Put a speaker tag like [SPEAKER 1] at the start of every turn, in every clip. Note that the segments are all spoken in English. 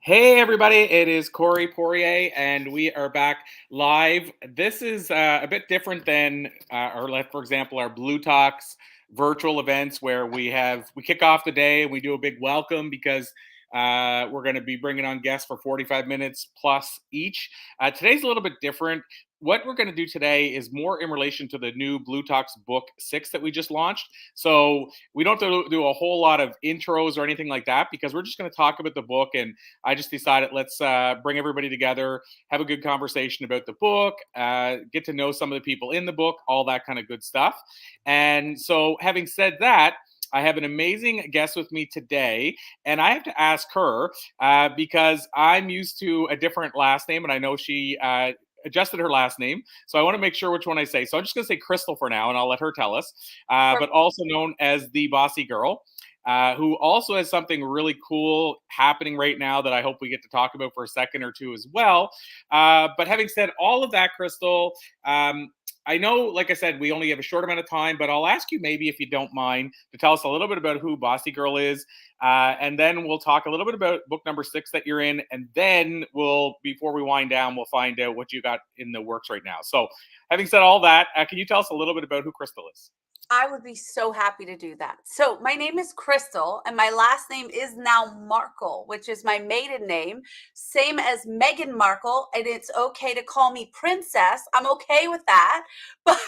[SPEAKER 1] Hey everybody, it is Corey Poirier, and we are back live. This is a bit different than like for example, our Blue Talks virtual events where we kick off the day and we do a big welcome because we're going to be bringing on guests for 45 minutes plus each. Today's a little bit different. What we're going to do today is more in relation to the new Blue Talks book 6 that we just launched. So we don't have to do a whole lot of intros or anything like that because we're just going to talk about the book. And I just decided let's bring everybody together, have a good conversation about the book, get to know some of the people in the book, all that kind of good stuff. And so, having said that, I have an amazing guest with me today, and I have to ask her because I'm used to a different last name, and I know she adjusted her last name. So I want to make sure which one I say. So I'm just going to say Kristal for now, and I'll let her tell us, but also known as the Bossy Girl. Who also has something really cool happening right now that I hope we get to talk about for a second or two as well. But having said all of that, Kristal, I know, like I said, we only have a short amount of time, but I'll ask you maybe if you don't mind to tell us a little bit about who Bossy Girl is. And then we'll talk a little bit about book number 6 that you're in. And then before we wind down, we'll find out what you got in the works right now. So having said all that, can you tell us a little bit about who Kristal is?
[SPEAKER 2] I would be so happy to do that. So my name is Kristal, and my last name is now Markle, which is my maiden name, same as Meghan Markle. And it's okay to call me princess. I'm okay with that. But,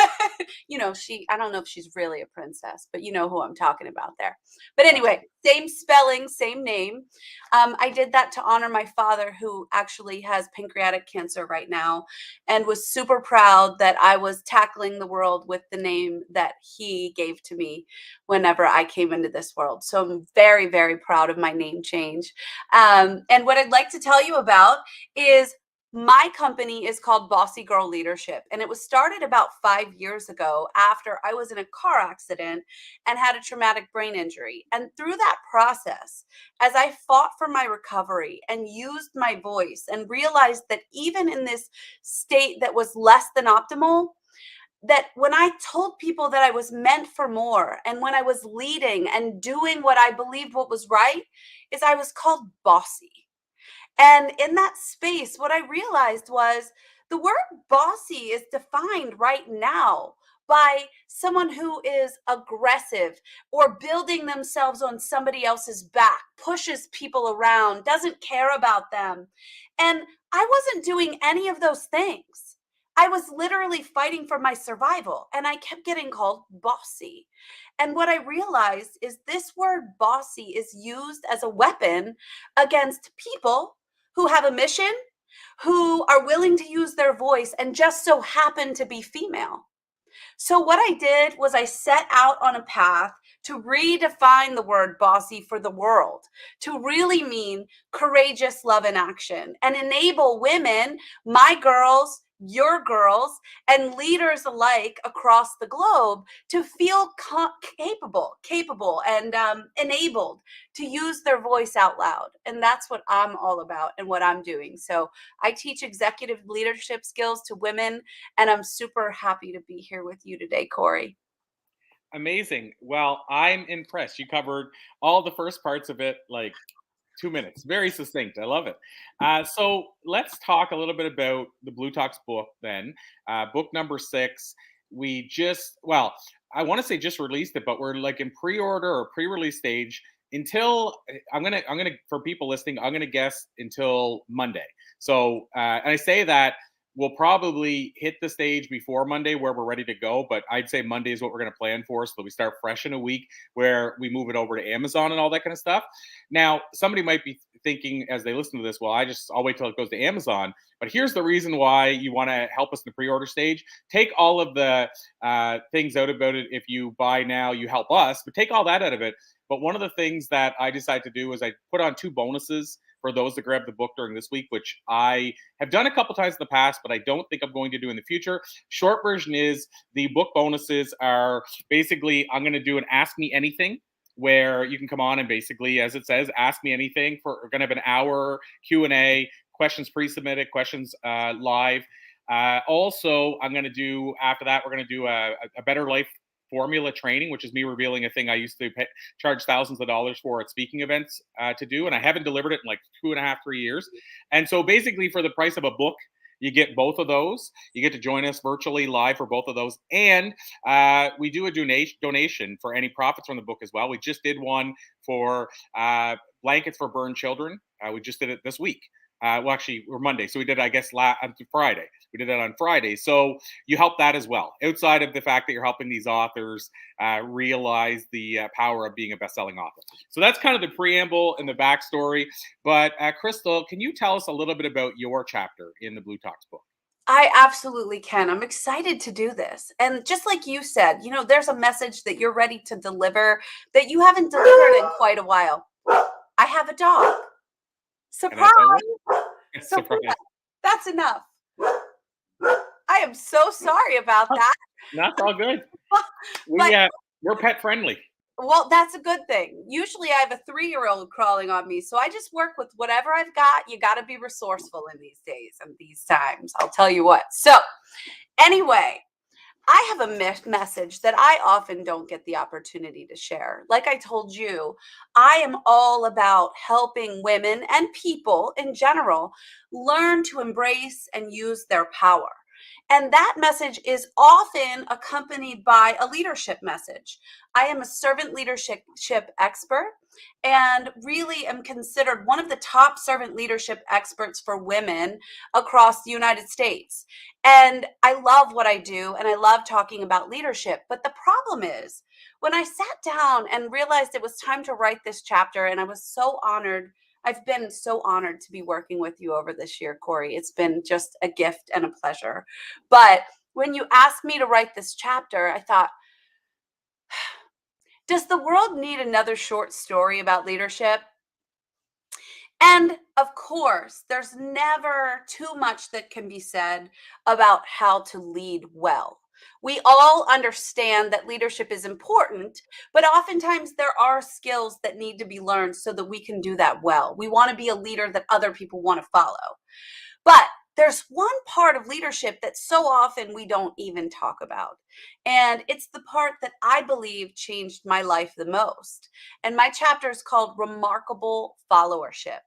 [SPEAKER 2] I don't know if she's really a princess, but you know who I'm talking about there. But anyway, same spelling, same name. I did that to honor my father, who actually has pancreatic cancer right now, and was super proud that I was tackling the world with the name that he gave to me whenever I came into this world. So I'm very, very proud of my name change. And what I'd like to tell you about is my company is called Bossy Girl Leadership, and it was started about 5 years ago after I was in a car accident and had a traumatic brain injury. And through that process, as I fought for my recovery and used my voice and realized that even in this state that was less than optimal, that when I told people that I was meant for more, and when I was leading and doing what I believed what was right, is I was called bossy. And in that space, what I realized was the word bossy is defined right now by someone who is aggressive or building themselves on somebody else's back, pushes people around, doesn't care about them. And I wasn't doing any of those things. I was literally fighting for my survival, and I kept getting called bossy. And what I realized is this word bossy is used as a weapon against people who have a mission, who are willing to use their voice and just so happen to be female. So what I did was I set out on a path to redefine the word bossy for the world, to really mean courageous love in action, and enable women, my girls, your girls, and leaders alike across the globe to feel capable, and enabled to use their voice out loud. And that's what I'm all about and what I'm doing. So I teach executive leadership skills to women, and I'm super happy to be here with you today, Corey.
[SPEAKER 1] Amazing. Well, I'm impressed. You covered all the first parts of it like 2 minutes. Very succinct. I love it. So let's talk a little bit about the Blue Talks book then. Book number 6. I want to say just released it, but we're like in pre-order or pre-release stage until I'm gonna for people listening, I'm gonna guess until Monday. So and I say that we'll probably hit the stage before Monday where we're ready to go, but I'd say Monday is what we're going to plan for so that we start fresh in a week where we move it over to Amazon and all that kind of stuff. Now, somebody might be thinking as they listen to this, well, I'll wait till it goes to Amazon. But here's the reason why you want to help us in the pre-order stage. Take all of the things out about it. If you buy now, you help us, but take all that out of it. But one of the things that I decided to do is I put on 2 bonuses for those that grab the book during this week, which I have done a couple times in the past, but I don't think I'm going to do in the future. Short version is the book bonuses are basically I'm going to do an Ask Me Anything where you can come on and basically, as it says, ask me anything. We're going to have an hour Q&A, questions pre-submitted, questions live. Also, I'm going to do after that, we're going to do a Better Life formula training, which is me revealing a thing I used to charge thousands of dollars for at speaking events to do, and I haven't delivered it in like 2.5, 3 years. And so basically, for the price of a book, you get both of those. You get to join us virtually live for both of those, and we do a donation for any profits from the book as well. We just did one for blankets for burned children. We just did it this week. Well, actually, we're Monday, so we did, I guess, Friday. We did it on Friday. So you help that as well, outside of the fact that you're helping these authors realize the power of being a best-selling author. So that's kind of the preamble and the backstory. But Kristal, can you tell us a little bit about your chapter in the Blue Talks book?
[SPEAKER 2] I absolutely can. I'm excited to do this. And just like you said, there's a message that you're ready to deliver that you haven't delivered in quite a while. I have a dog. Surprise!
[SPEAKER 1] Surprise.
[SPEAKER 2] That's enough. I am so sorry about that.
[SPEAKER 1] That's all good. We're pet friendly.
[SPEAKER 2] Well, that's a good thing. Usually I have a 3-year-old crawling on me, so I just work with whatever I've got. You got to be resourceful in these days and these times. I'll tell you what. So anyway, I have a message that I often don't get the opportunity to share. Like I told you, I am all about helping women and people in general learn to embrace and use their power. And that message is often accompanied by a leadership message. I am a servant leadership expert and really am considered one of the top servant leadership experts for women across the United States. And I love what I do and I love talking about leadership. But the problem is, when I sat down and realized it was time to write this chapter, and I was so honored. I've been so honored to be working with you over this year, Corey. It's been just a gift and a pleasure. But when you asked me to write this chapter, I thought, does the world need another short story about leadership? And of course, there's never too much that can be said about how to lead well. We all understand that leadership is important, but oftentimes there are skills that need to be learned so that we can do that well. We want to be a leader that other people want to follow. But there's one part of leadership that so often we don't even talk about. And it's the part that I believe changed my life the most. And my chapter is called Remarkable Followership.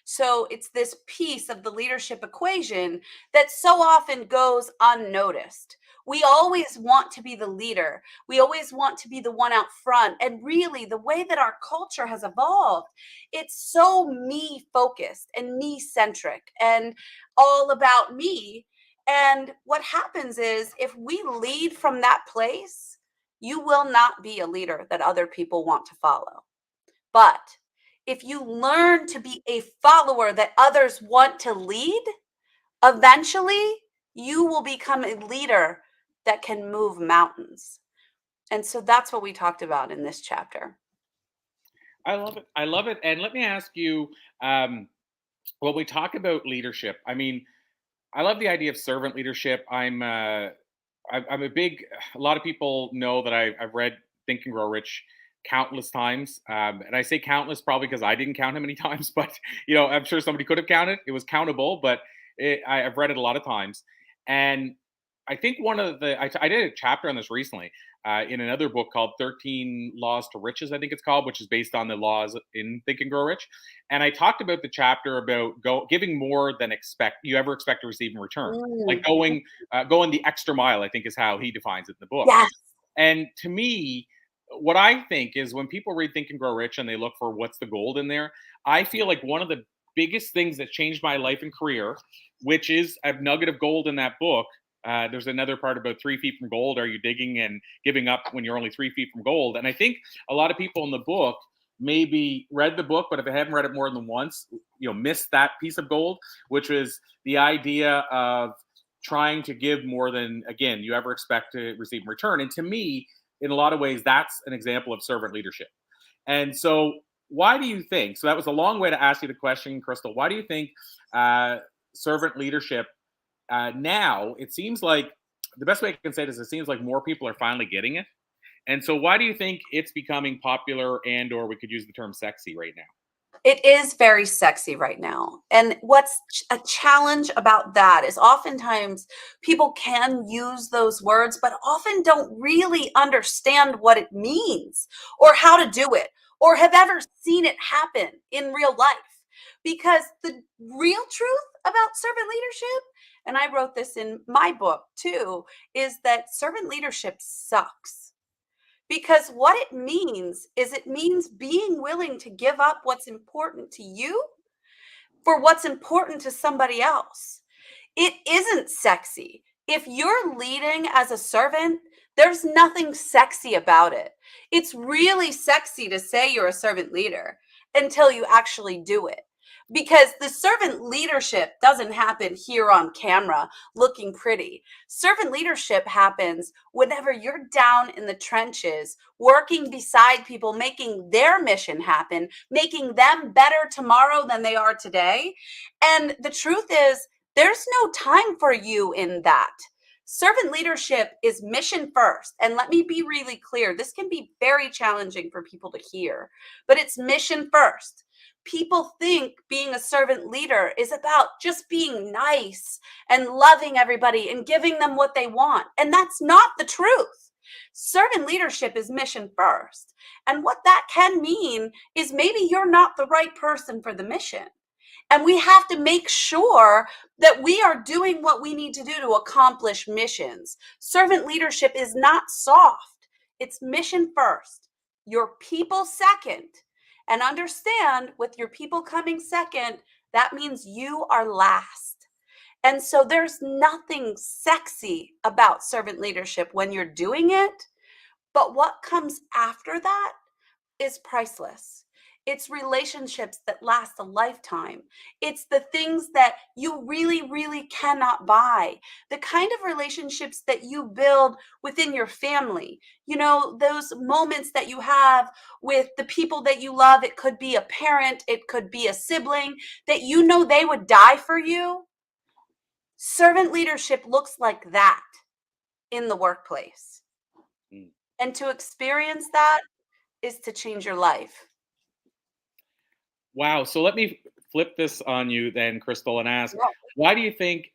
[SPEAKER 2] So it's this piece of the leadership equation that so often goes unnoticed. We always want to be the leader. We always want to be the one out front. And really, the way that our culture has evolved, it's so me focused and me centric and all about me. And what happens is, if we lead from that place, you will not be a leader that other people want to follow. But if you learn to be a follower that others want to lead, eventually you will become a leader that can move mountains. And so that's what we talked about in this chapter.
[SPEAKER 1] I love it. I love it. And let me ask you, when we talk about leadership, I mean, I love the idea of servant leadership. I'm a lot of people know that I've read Think and Grow Rich countless times. And I say countless probably because I didn't count how many times, but I'm sure somebody could have counted. It was countable, but I've read it a lot of times. And I think I did a chapter on this recently in another book called 13 Laws to Riches, I think it's called, which is based on the laws in Think and Grow Rich. And I talked about the chapter about giving more than you ever expect to receive in return. Like going the extra mile, I think is how he defines it in the book.
[SPEAKER 2] Yes.
[SPEAKER 1] And to me, what I think is when people read Think and Grow Rich and they look for what's the gold in there, I feel like one of the biggest things that changed my life and career, which is a nugget of gold in that book. There's another part about 3 feet from gold. Are you digging and giving up when you're only 3 feet from gold? And I think a lot of people in the book maybe read the book, but if they haven't read it more than once, missed that piece of gold, which was the idea of trying to give more than, again, you ever expect to receive in return. And to me, in a lot of ways, that's an example of servant leadership. And so why do you think, so that was a long way to ask you the question, Kristal, why do you think servant leadership now, it seems like, the best way I can say it is, it seems like more people are finally getting it. And so why do you think it's becoming popular, and or we could use the term sexy right now?
[SPEAKER 2] It is very sexy right now. And what's a challenge about that is oftentimes people can use those words, but often don't really understand what it means or how to do it or have ever seen it happen in real life. Because the real truth about servant leadership, and I wrote this in my book too, is that servant leadership sucks. Because what it means is it means being willing to give up what's important to you for what's important to somebody else. It isn't sexy. If you're leading as a servant, there's nothing sexy about it. It's really sexy to say you're a servant leader until you actually do it. Because the servant leadership doesn't happen here on camera looking pretty. Servant leadership happens whenever you're down in the trenches, working beside people, making their mission happen, making them better tomorrow than they are today. And the truth is, there's no time for you in that. Servant leadership is mission first. And let me be really clear, this can be very challenging for people to hear, but it's mission first. People think being a servant leader is about just being nice and loving everybody and giving them what they want. And that's not the truth. Servant leadership is mission first. And what that can mean is maybe you're not the right person for the mission. And we have to make sure that we are doing what we need to do to accomplish missions. Servant leadership is not soft. It's mission first, your people second. And understand, with your people coming second, that means you are last. And so there's nothing sexy about servant leadership when you're doing it. But what comes after that is priceless. It's relationships that last a lifetime. It's the things that you really, really cannot buy. The kind of relationships that you build within your family. You know, those moments that you have with the people that you love. It could be a parent, it could be a sibling that you know they would die for you. Servant leadership looks like that in the workplace. And to experience that is to change your life.
[SPEAKER 1] Wow. So let me flip this on you then, Kristal, and ask,
[SPEAKER 2] Yeah.
[SPEAKER 1] why do you think,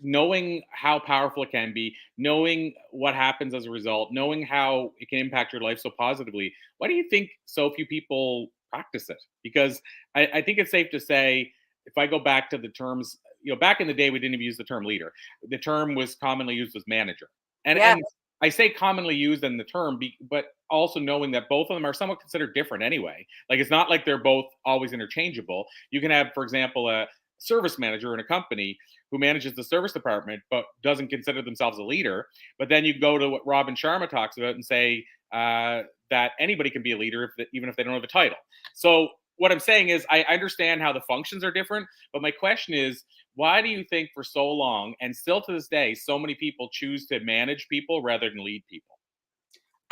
[SPEAKER 1] knowing how powerful it can be, knowing what happens as a result, knowing how it can impact your life so positively, why do you think so few people practice it? Because I think it's safe to say, if I go back to the terms, back in the day, we didn't even use the term leader. The term was commonly used as manager. And,
[SPEAKER 2] Yeah.
[SPEAKER 1] and I say commonly used in the term, but also knowing that both of them are somewhat considered different anyway. Like, it's not like they're both always interchangeable. You can have, for example, a service manager in a company who manages the service department but doesn't consider themselves a leader. But then you go to what Robin Sharma talks about and say that anybody can be a leader even if they don't have a title. So what I'm saying is, I understand how the functions are different, but my question is, why do you think for so long, and still to this day, so many people choose to manage people rather than lead people?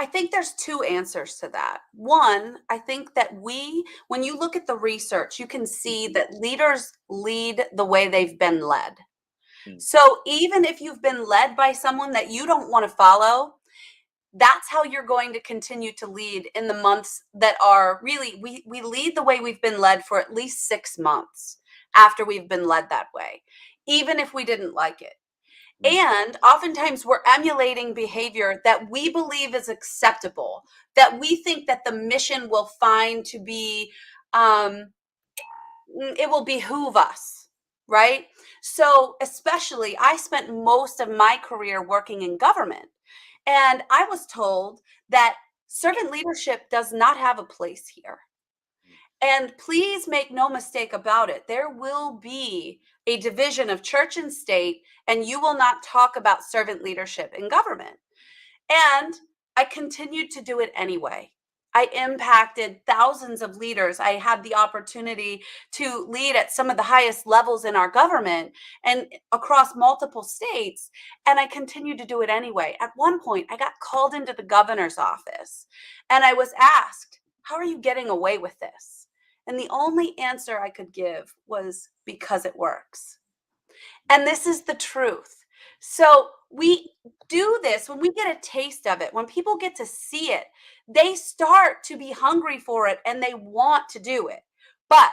[SPEAKER 2] I think there's two answers to that. One, I think that when you look at the research, you can see that leaders lead the way they've been led.
[SPEAKER 1] Mm.
[SPEAKER 2] So even if you've been led by someone that you don't want to follow, that's how you're going to continue to lead in the months that are really, we lead the way we've been led for at least 6 months after we've been led that way, even if we didn't like it. And oftentimes we're emulating behavior that we believe is acceptable, that we think that the mission will find to be, it will behoove us, right? So especially, I spent most of my career working in government. And I was told that servant leadership does not have a place here. And please make no mistake about it, there will be a division of church and state, and you will not talk about servant leadership in government. And I continued to do it anyway. I impacted thousands of leaders. I had the opportunity to lead at some of the highest levels in our government and across multiple states. And I continued to do it anyway. At one point, I got called into the governor's office and I was asked, "How are you getting away with this?" And the only answer I could give was, "Because it works." And this is the truth. So we do this when we get a taste of it, when people get to see it, they start to be hungry for it and they want to do it. But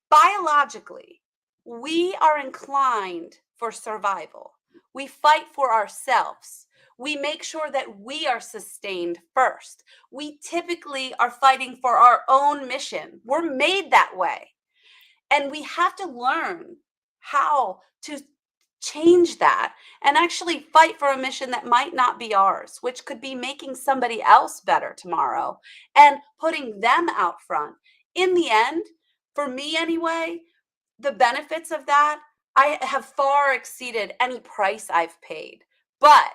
[SPEAKER 2] Biologically, we are inclined for survival. We fight for ourselves. We make sure that we are sustained first. We typically are fighting for our own mission. We're made that way. And we have to learn how to change that and actually fight for a mission that might not be ours, which could be making somebody else better tomorrow and putting them out front. In the end, for me anyway, the benefits of that, I have far exceeded any price I've paid. But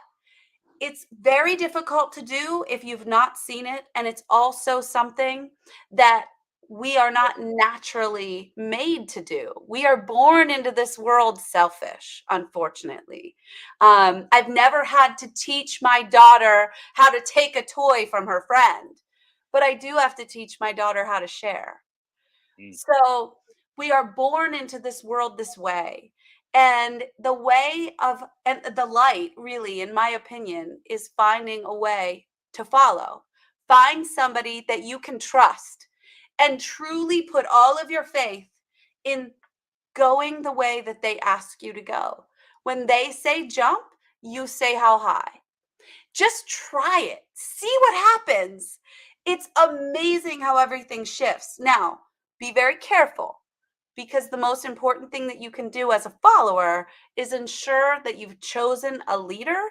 [SPEAKER 2] it's very difficult to do if you've not seen it. And it's also something that we are not naturally made to do. We are born into this world selfish, unfortunately. I've never had to teach my daughter how to take a toy from her friend, but I do have to teach my daughter how to share. So we are born into this world this way. And the way of, and the light, really, in my opinion, is finding a way to follow. Find somebody that you can trust and truly put all of your faith in going the way that they ask you to go. When they say jump, you say how high. Just try it. See what happens. It's amazing how everything shifts. Now, be very careful, because the most important thing that you can do as a follower is ensure that you've chosen a leader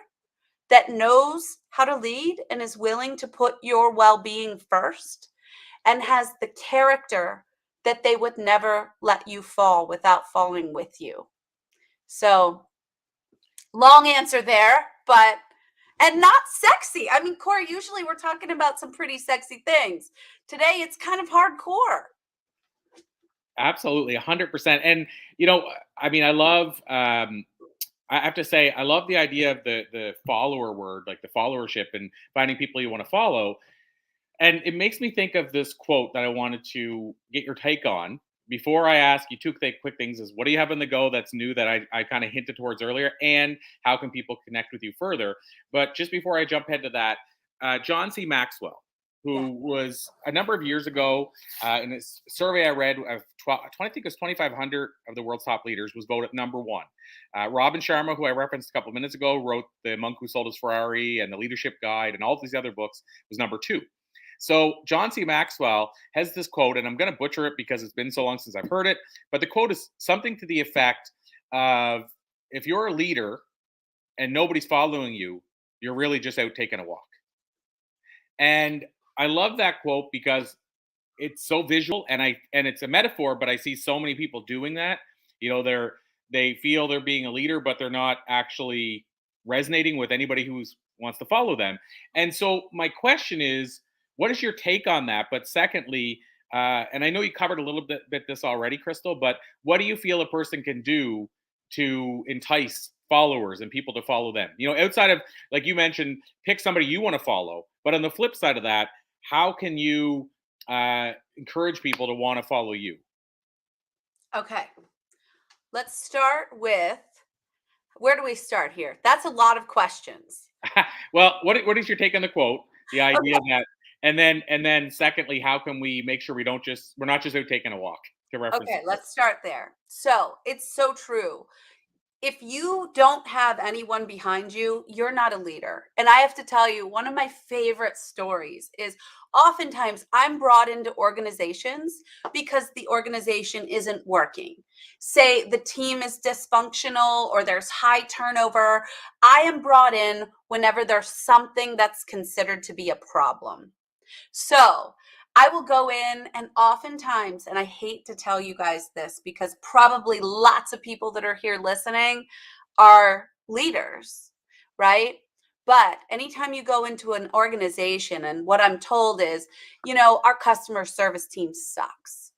[SPEAKER 2] that knows how to lead and is willing to put your well-being first and has the character that they would never let you fall without falling with you. So, long answer there, but and not sexy. I mean, Corey, usually we're talking about some pretty sexy things. Today it's kind of hardcore.
[SPEAKER 1] Absolutely, 100%. And I mean, I have to say, I love the idea of the follower word, like the followership, and finding people you want to follow. And it makes me think of this quote that I wanted to get your take on. Before I ask you two quick things, is what do you have on the go that's new that I kind of hinted towards earlier, and how can people connect with you further? But just before I jump ahead to that, John C. Maxwell,
[SPEAKER 2] Yeah.
[SPEAKER 1] who was a number of years ago in this survey I read of 20, I think it was 2,500 of the world's top leaders, was voted number one. Robin Sharma, who I referenced a couple of minutes ago, wrote The Monk Who Sold His Ferrari and The Leadership Guide and all of these other books, was number two. So John C. Maxwell has this quote, and I'm going to butcher it because it's been so long since I've heard it, but the quote is something to the effect of, if you're a leader and nobody's following you, you're really just out taking a walk. And I love that quote because it's so visual, and it's a metaphor, but I see so many people doing that. They feel they're being a leader, but they're not actually resonating with anybody who wants to follow them. And so my question is, what is your take on that? But secondly, and I know you covered a little bit this already, Kristal, but what do you feel a person can do to entice followers and people to follow them? Outside of, like you mentioned, pick somebody you want to follow. But on the flip side of that, how can you encourage people to want to follow you?
[SPEAKER 2] Okay. Let's start with, where do we start here? That's a lot of questions.
[SPEAKER 1] Well, what is your take on the quote? The idea that, and then secondly, how can we make sure we're not just out taking a walk, to reference?
[SPEAKER 2] Okay, let's start there. So it's so true. If you don't have anyone behind you, you're not a leader. And I have to tell you, one of my favorite stories is, oftentimes I'm brought into organizations because the organization isn't working. Say the team is dysfunctional or there's high turnover. I am brought in whenever there's something that's considered to be a problem. So I will go in, and oftentimes, and I hate to tell you guys this because probably lots of people that are here listening are leaders, right? But anytime you go into an organization, and what I'm told is, our customer service team sucks.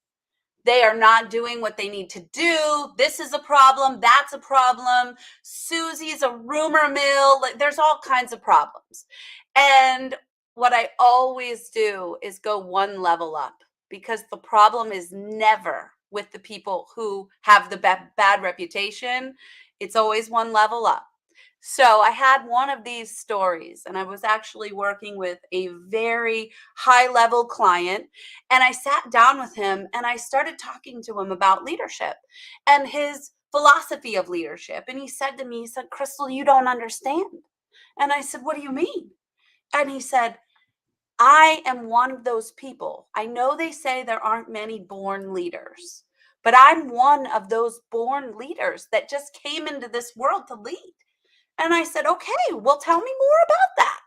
[SPEAKER 2] They are not doing what they need to do. This is a problem. That's a problem. Susie's a rumor mill. There's all kinds of problems. And what I always do is go one level up, because the problem is never with the people who have the bad reputation. It's always one level up. So I had one of these stories, and I was actually working with a very high level client. And I sat down with him and I started talking to him about leadership and his philosophy of leadership. And he said to me, he said, Kristal, you don't understand. And I said, what do you mean? And he said, I am one of those people. I know they say there aren't many born leaders, but I'm one of those born leaders that just came into this world to lead. And I said, okay, well, tell me more about that.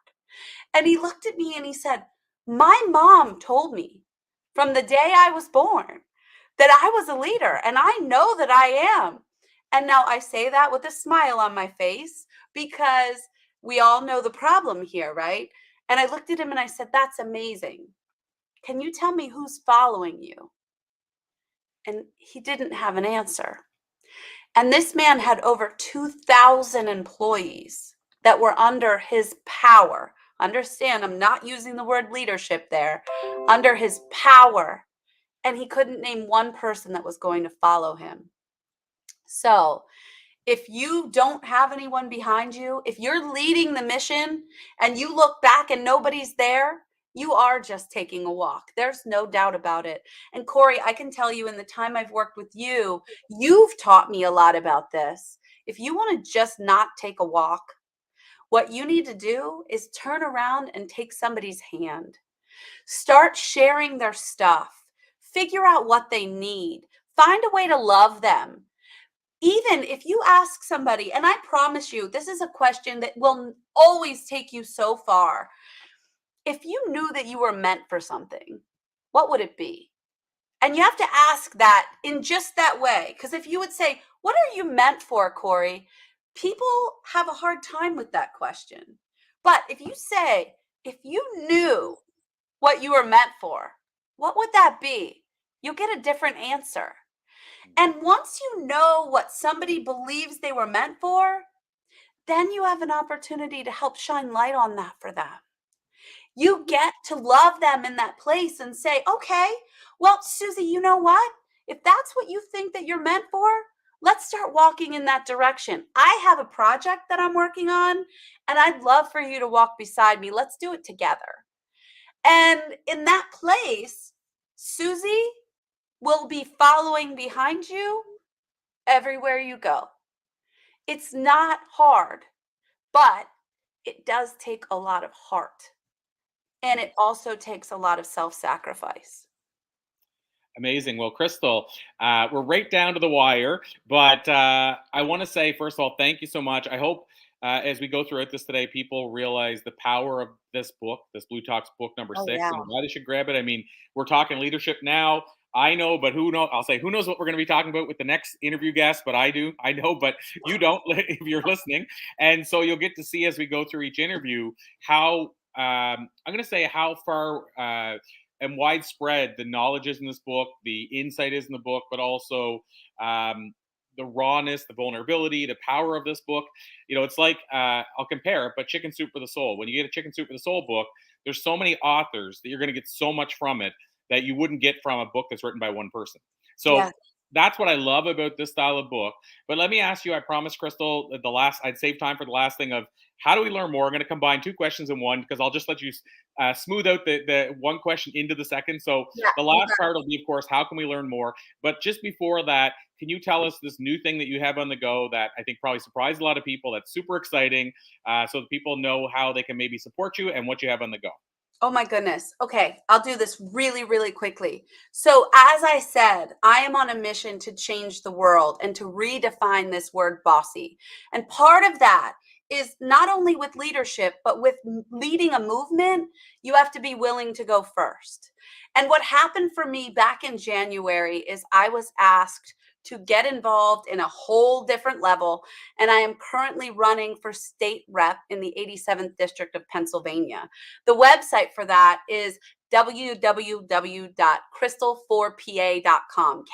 [SPEAKER 2] And he looked at me and he said, my mom told me from the day I was born that I was a leader, and I know that I am. And now I say that with a smile on my face because we all know the problem here, right? And I looked at him and I said, that's amazing. Can you tell me who's following you? And he didn't have an answer. And this man had over 2,000 employees that were under his power. Understand, I'm not using the word leadership there, under his power. And he couldn't name one person that was going to follow him. So if you don't have anyone behind you, if you're leading the mission and you look back and nobody's there, you are just taking a walk. There's no doubt about it. And Corey, I can tell you in the time I've worked with you, you've taught me a lot about this. If you want to just not take a walk, what you need to do is turn around and take somebody's hand. Start sharing their stuff. Figure out what they need. Find a way to love them. Even if you ask somebody, and I promise you, this is a question that will always take you so far. If you knew that you were meant for something, what would it be? And you have to ask that in just that way. Because if you would say, what are you meant for, Corey? People have a hard time with that question. But if you say, if you knew what you were meant for, what would that be? You'll get a different answer. And once you know what somebody believes they were meant for, then you have an opportunity to help shine light on that for them. You get to love them in that place and say, okay, well, Susie, you know what? If that's what you think that you're meant for, let's start walking in that direction. I have a project that I'm working on, and I'd love for you to walk beside me. Let's do it together. And in that place, Susie will be following behind you everywhere you go. It's not hard, but it does take a lot of heart. And it also takes a lot of self-sacrifice.
[SPEAKER 1] Amazing. Well, Kristal, we're right down to the wire, but I want to say, first of all, thank you so much. I hope as we go throughout this today, people realize the power of this book, this bLU Talks book number
[SPEAKER 2] Oh,
[SPEAKER 1] 6,
[SPEAKER 2] yeah.
[SPEAKER 1] and why they should grab it. I mean, we're talking leadership now. I know, but who knows? I'll say, who knows what we're going to be talking about with the next interview guest, but I do. I know, but you don't if you're listening. And so you'll get to see as we go through each interview how, I'm going to say how far and widespread the knowledge is in this book, the insight is in the book, but also the rawness, the vulnerability, the power of this book. You know, it's like I'll compare it, but Chicken Soup for the Soul. When you get a Chicken Soup for the Soul book, there's so many authors that you're going to get so much from it that you wouldn't get from a book that's written by one person. So
[SPEAKER 2] Yeah.
[SPEAKER 1] that's what I love about this style of book. But let me ask you, I promise, Kristal, that I'd save time for the last thing of how do we learn more? I'm going to combine two questions in one because I'll just let you smooth out the one question into the second. So
[SPEAKER 2] Yeah.
[SPEAKER 1] the last part will be, of course, how can we learn more? But just before that, can you tell us this new thing that you have on the go that I think probably surprised a lot of people? That's super exciting, so that people know how they can maybe support you and what you have on the go.
[SPEAKER 2] Oh my goodness. Okay, I'll do this really, really quickly. So, as I said, I am on a mission to change the world and to redefine this word bossy. And part of that is not only with leadership, but with leading a movement, you have to be willing to go first. And what happened for me back in January is I was asked to get involved in a whole different level. And I am currently running for state rep in the 87th District of Pennsylvania. The website for that is www.kristal4pa.com,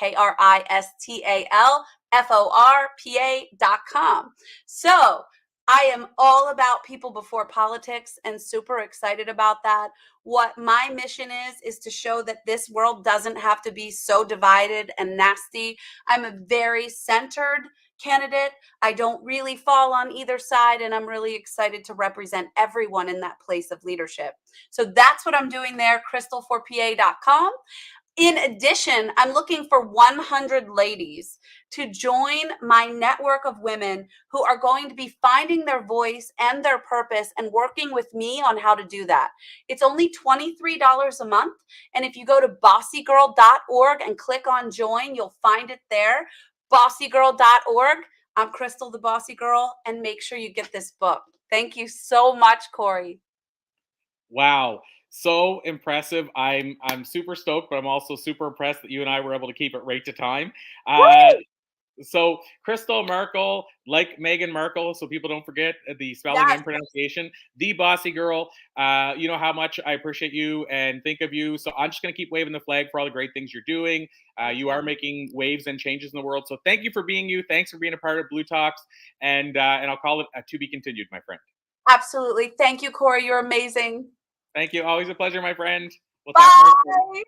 [SPEAKER 2] KristalForPA.com. So I am all about people before politics and super excited about that. What my mission is to show that this world doesn't have to be so divided and nasty. I'm a very centered candidate. I don't really fall on either side, and I'm really excited to represent everyone in that place of leadership. So that's what I'm doing there, kristal4pa.com. In addition, I'm looking for 100 ladies to join my network of women who are going to be finding their voice and their purpose and working with me on how to do that. It's only $23 a month. And if you go to bossygirl.org and click on join, you'll find it there. Bossygirl.org. I'm Kristal the Bossy Girl, and make sure you get this book. Thank you so much, Corey.
[SPEAKER 1] Wow. So impressive. I'm super stoked, but I'm also super impressed that you and I were able to keep it right to time. Uh,
[SPEAKER 2] Woo!
[SPEAKER 1] so Kristal Markle, like Meghan Markle, so people don't forget the spelling
[SPEAKER 2] Yes.
[SPEAKER 1] and pronunciation, the bossy girl. You know how much I appreciate you and think of you. So I'm just going to keep waving the flag for all the great things you're doing. You are making waves and changes in the world. So thank you for being you. Thanks for being a part of Blue Talks. And I'll call it a to be continued, my friend.
[SPEAKER 2] Absolutely. Thank you, Corey. You're amazing.
[SPEAKER 1] Thank you. Always a pleasure, my friend. We'll talk more soon.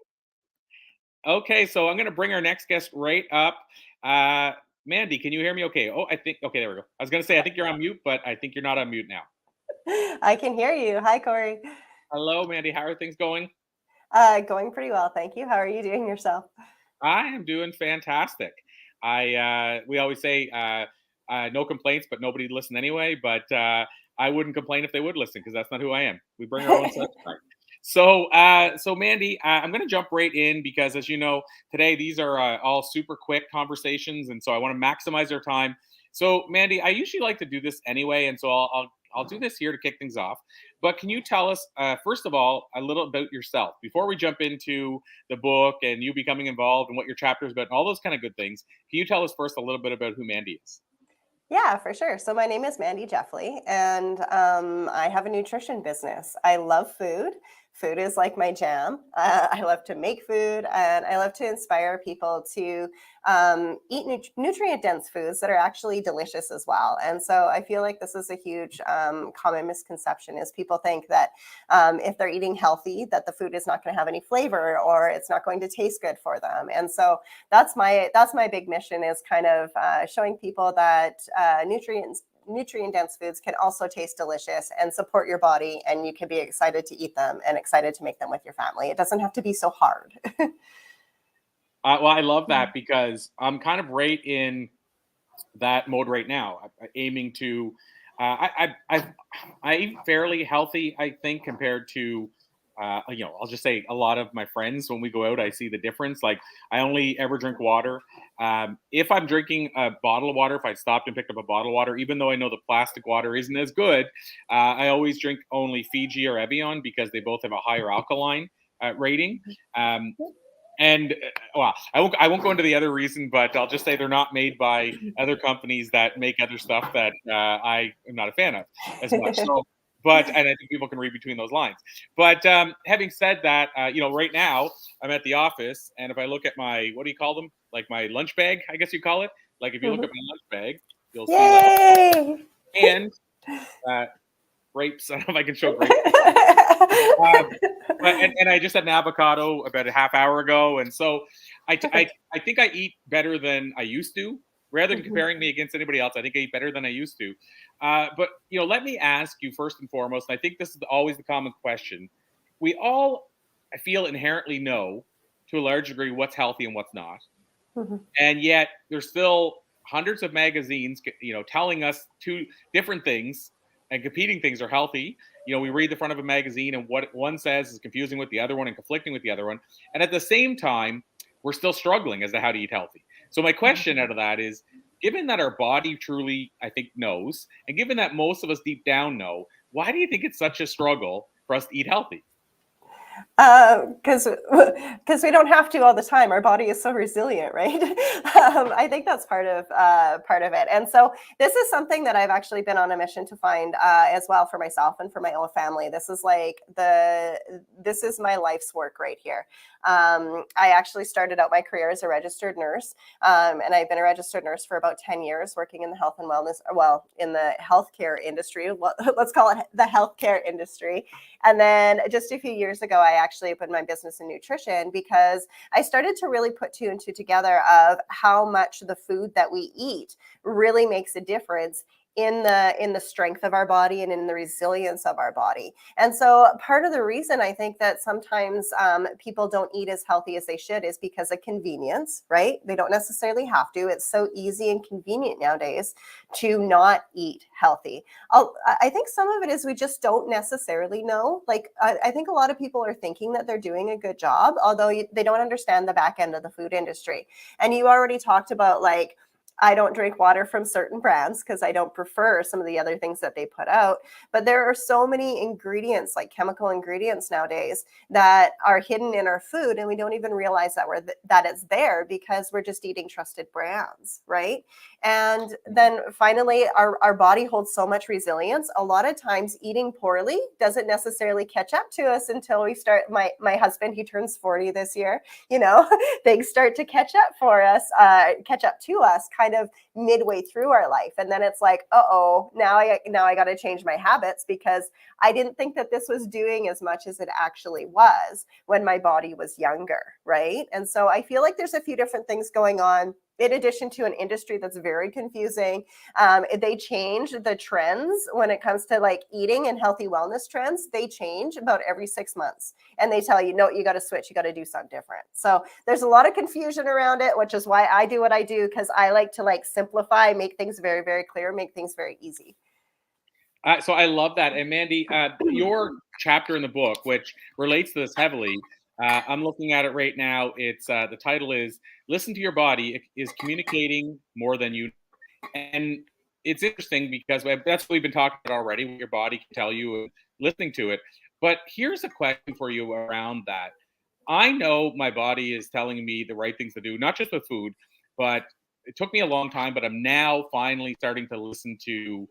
[SPEAKER 2] Bye.
[SPEAKER 1] Okay, so I'm going to bring our next guest right up. Uh, Mandy, can you hear me okay? Oh, I think, okay, there we go. I was going to say, I think you're on mute, but I think you're not on mute now.
[SPEAKER 3] I can hear you. Hi, Corey.
[SPEAKER 1] Hello, Mandy. How are things going?
[SPEAKER 3] Going pretty well, thank you. How are you doing yourself?
[SPEAKER 1] I am doing fantastic. We always say no complaints, but nobody listen anyway. But I wouldn't complain if they would listen because that's not who I am. We bring our own sunshine. So Mandy, I'm going to jump right in because, as you know, today these are all super quick conversations, and so I want to maximize our time. So, Mandy, I usually like to do this anyway, and so I'll do this here to kick things off. But can you tell us, first of all, a little about yourself before we jump into the book and you becoming involved and what your chapter is about and all those kind of good things? Can you tell us first a little bit about who Mandy is?
[SPEAKER 3] Yeah, for sure. So my name is Mandy Gefle, and I have a nutrition business. I love food. Food is like my jam. I love to make food, and I love to inspire people to eat nutrient-dense foods that are actually delicious as well. And so I feel like this is a huge common misconception: is people think that if they're eating healthy, that the food is not going to have any flavor or it's not going to taste good for them. And so that's my big mission, is kind of showing people that nutrient dense foods can also taste delicious and support your body, and you can be excited to eat them and excited to make them with your family. It doesn't have to be so hard.
[SPEAKER 1] Well, I love that because I'm kind of right in that mode right now, aiming to. I eat fairly healthy, I think, compared to, I'll just say a lot of my friends. When we go out, I see the difference. Like, I only ever drink water. If I'm drinking a bottle of water, if I stopped and picked up a bottle of water, even though I know the plastic water isn't as good, I always drink only Fiji or Evian because they both have a higher alkaline rating. And well, I won't go into the other reason, but I'll just say they're not made by other companies that make other stuff that I am not a fan of as much. So, and I think people can read between those lines. But having said that, right now I'm at the office, and if I look at my, what do you call them? Like my lunch bag, I guess you call it. Like if you look at my lunch bag, you'll see
[SPEAKER 3] Yay!
[SPEAKER 1] and grapes. I don't know if I can show grapes. And I just had an avocado about a half hour ago, and so I think I eat better than I used to. Rather than comparing me against anybody else, I think I eat better than I used to. But let me ask you first and foremost. And I think this is always the common question. We all, I feel, inherently know to a large degree what's healthy and what's not, and yet there's still hundreds of magazines, telling us two different things, and competing things are healthy. We read the front of a magazine, and what one says is confusing with the other one and conflicting with the other one. And at the same time, we're still struggling as to how to eat healthy. So my question out of that is, given that our body truly, I think, knows, and given that most of us deep down know, why do you think it's such a struggle for us to eat healthy?
[SPEAKER 3] Because we don't have to all the time. Our body is so resilient, right? I think that's part of it. And so this is something that I've actually been on a mission to find as well for myself and for my own family. This is my life's work right here. I actually started out my career as a registered nurse, and I've been a registered nurse for about 10 years, working in the health and wellness, well, in the healthcare industry. Let's call it the healthcare industry. And then just a few years ago, I actually opened my business in nutrition because I started to really put two and two together of how much the food that we eat really makes a difference in the strength of our body and in the resilience of our body. And so part of the reason I think that sometimes people don't eat as healthy as they should is because of convenience, right? They don't necessarily have to. It's so easy and convenient nowadays to not eat healthy. I think some of it is we just don't necessarily know. Like, I think a lot of people are thinking that they're doing a good job, although they don't understand the back end of the food industry. And you already talked about, like, I don't drink water from certain brands because I don't prefer some of the other things that they put out. But there are so many ingredients, like chemical ingredients nowadays, that are hidden in our food, and we don't even realize that that it's there because we're just eating trusted brands, right? And then finally, our body holds so much resilience. A lot of times eating poorly doesn't necessarily catch up to us until we start. My husband, he turns 40 this year, things start to catch up to us kind of midway through our life. And then it's like, now I got to change my habits because I didn't think that this was doing as much as it actually was when my body was younger, right? And so I feel like there's a few different things going on. In addition to an industry that's very confusing, they change the trends when it comes to like eating and healthy wellness trends. They change about every 6 months, and they tell you, no, you got to switch, you got to do something different. So there's a lot of confusion around it, which is why I do what I do, because I like to like simplify, make things very, very clear, make things very easy.
[SPEAKER 1] So I love that. And Mandy, your chapter in the book, which relates to this heavily, I'm looking at it right now. It's the title is "Listen to Your Body." It is communicating more than you. And it's interesting because that's what we've been talking about already. What your body can tell you, and listening to it. But here's a question for you around that. I know my body is telling me the right things to do, not just with food, but it took me a long time. But I'm now finally starting to listen to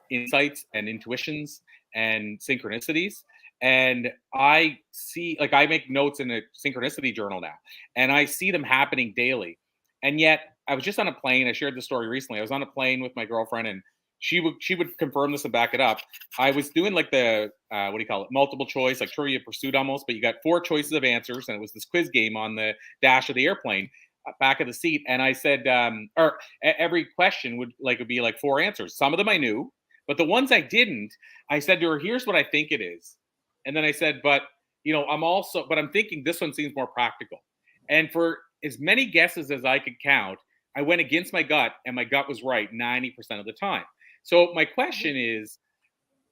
[SPEAKER 1] insights and intuitions and synchronicities. And I see, like, I make notes in a synchronicity journal now, and I see them happening daily. And yet, I was just on a plane. I shared the story recently. I was on a plane with my girlfriend, and she would confirm this and back it up. I was doing like the what do you call it, multiple choice, like Trivia Pursuit almost, but you got 4 choices of answers, and it was this quiz game on the dash of the airplane, back of the seat. And I said, every question would be like 4 answers. Some of them I knew, but the ones I didn't, I said to her, here's what I think it is. And then I said, but I'm thinking this one seems more practical. And for as many guesses as I could count, I went against my gut, and my gut was right 90% of the time. So my question is,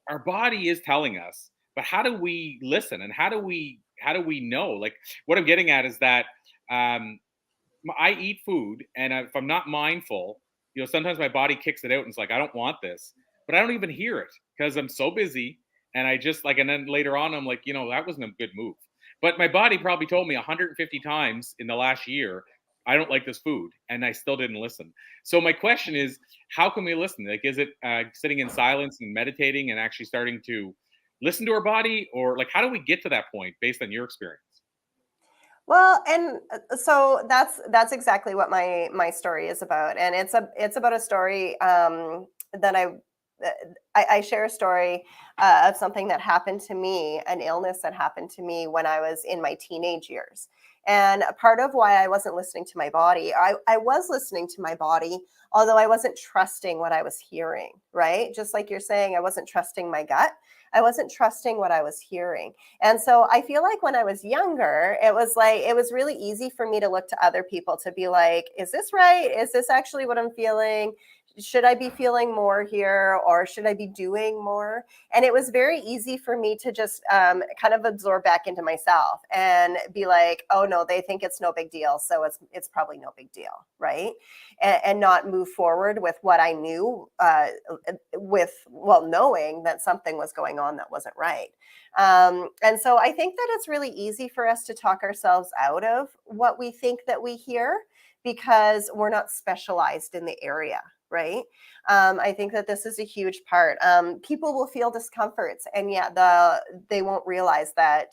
[SPEAKER 1] our body is telling us, but how do we listen? And how do we know? Like, what I'm getting at is that I eat food, and if I'm not mindful, sometimes my body kicks it out and it's like, I don't want this, but I don't even hear it because I'm so busy. And I just like, and then later on, I'm like, that wasn't a good move. But my body probably told me 150 times in the last year, I don't like this food, and I still didn't listen. So my question is, how can we listen? Like, is it sitting in silence and meditating and actually starting to listen to our body, or like, how do we get to that point based on your experience?
[SPEAKER 3] Well, and so that's exactly what my story is about, and it's about a story that I share a story of something that happened to me, an illness that happened to me when I was in my teenage years. And a part of why I wasn't listening to my body, I was listening to my body, although I wasn't trusting what I was hearing, right? Just like you're saying, I wasn't trusting my gut. I wasn't trusting what I was hearing. And so I feel like when I was younger, it was really easy for me to look to other people to be like, is this right? Is this actually what I'm feeling? Should I be feeling more here, or should I be doing more? And it was very easy for me to just kind of absorb back into myself and be like, oh no, they think it's no big deal, so it's probably no big deal, right? And not move forward with what I knew, knowing that something was going on that wasn't right. And so I think that it's really easy for us to talk ourselves out of what we think that we hear because we're not specialized in the area. Right. I think that this is a huge part. People will feel discomforts, and yet they won't realize that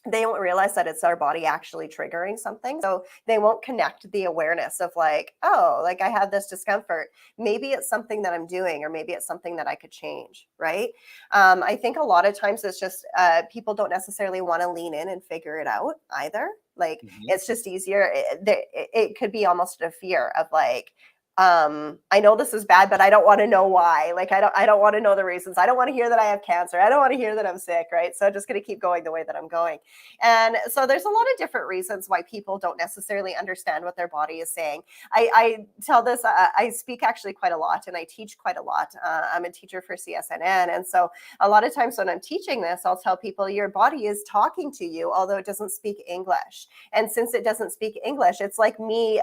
[SPEAKER 3] they won't realize that it's our body actually triggering something. So they won't connect the awareness of like, oh, like I have this discomfort. Maybe it's something that I'm doing, or maybe it's something that I could change, right? I think a lot of times it's just people don't necessarily want to lean in and figure it out either. Like it's just easier. It could be almost a fear of like, I know this is bad, but I don't want to know why. Like I don't want to know the reasons. I don't want to hear that I have cancer. I don't want to hear that I'm sick, right? So I'm just going to keep going the way that I'm going. And so there's a lot of different reasons why people don't necessarily understand what their body is saying. I tell this, I speak actually quite a lot, and I teach quite a lot. I'm a teacher for CSNN. And so a lot of times when I'm teaching this, I'll tell people your body is talking to you, although it doesn't speak English. And since it doesn't speak English, it's like me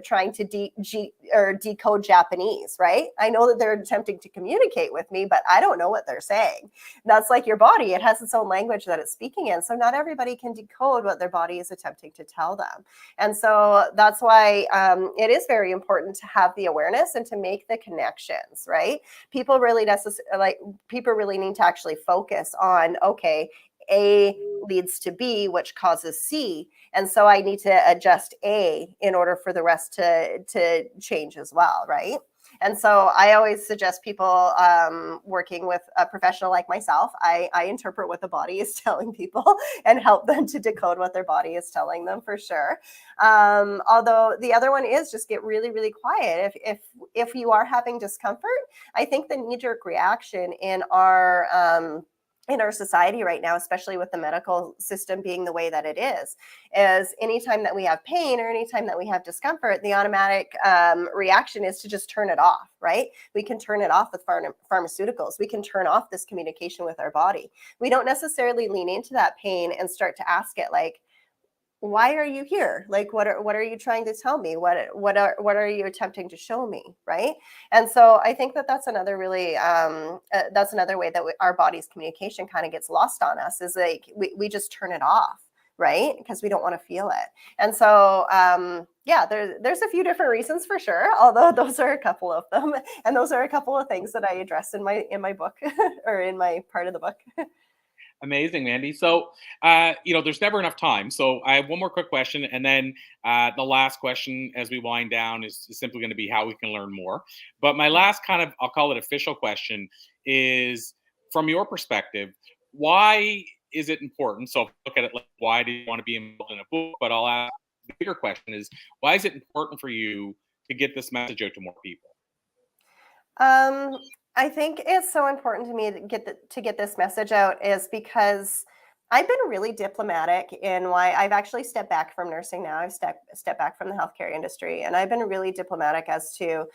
[SPEAKER 3] trying to decode Japanese, right? I know that they're attempting to communicate with me, but I don't know what they're saying. That's like your body. It has its own language that it's speaking in. So not everybody can decode what their body is attempting to tell them. And so that's why it is very important to have the awareness and to make the connections, right? People really need to actually focus on, okay, A leads to B, which causes C. And so I need to adjust A in order for the rest to change as well, right? And so I always suggest people working with a professional like myself, I interpret what the body is telling people and help them to decode what their body is telling them, for sure. Although the other one is just get really, really quiet. If you are having discomfort, I think the knee-jerk reaction in our society right now, especially with the medical system being the way that it is anytime that we have pain or anytime that we have discomfort, the automatic reaction is to just turn it off, right? We can turn it off with pharmaceuticals. We can turn off this communication with our body. We don't necessarily lean into that pain and start to ask it like, why are you here? Like, what are you trying to tell me? What are you attempting to show me? Right. And so I think that that's another really, that's another way that our body's communication kind of gets lost on us, is like, we just turn it off, right? Because we don't want to feel it. And so, yeah, there's a few different reasons for sure, although those are a couple of them. And those are a couple of things that I address in my book or in my part of the book.
[SPEAKER 1] Amazing, Mandy. So, there's never enough time. So I have one more quick question. And then the last question as we wind down is simply going to be how we can learn more. But my last kind of, I'll call it official question is, from your perspective, why is it important? So look at it like, why do you want to be involved in a book? But I'll ask the bigger question is, why is it important for you to get this message out to more people?
[SPEAKER 3] I think it's so important to me to get this message out is because I've been really diplomatic in why I've actually stepped back from nursing now. I've stepped back from the healthcare industry, and I've been really diplomatic as to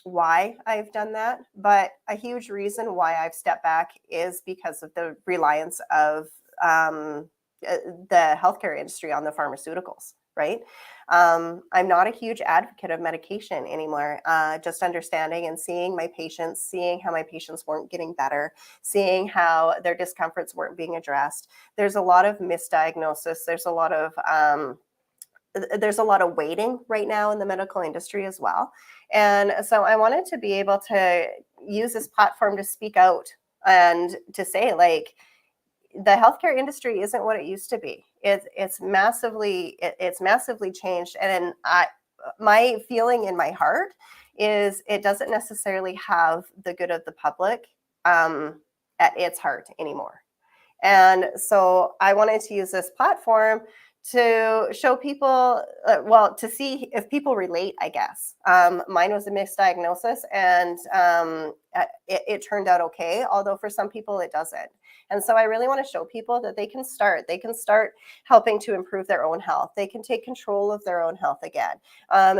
[SPEAKER 3] why I've done that. But a huge reason why I've stepped back is because of the reliance of the healthcare industry on the pharmaceuticals, right? I'm not a huge advocate of medication anymore. Just understanding and seeing my patients, seeing how my patients weren't getting better, seeing how their discomforts weren't being addressed. There's a lot of misdiagnosis. There's a lot of waiting right now in the medical industry as well. And so I wanted to be able to use this platform to speak out and to say, like, the healthcare industry isn't what it used to be. It's massively changed. And my feeling in my heart is it doesn't necessarily have the good of the public at its heart anymore. And so I wanted to use this platform to show people, to see if people relate, I guess. Mine was a misdiagnosis, and it turned out okay, although for some people it doesn't. And so I really want to show people that they can start helping to improve their own health. They can take control of their own health again.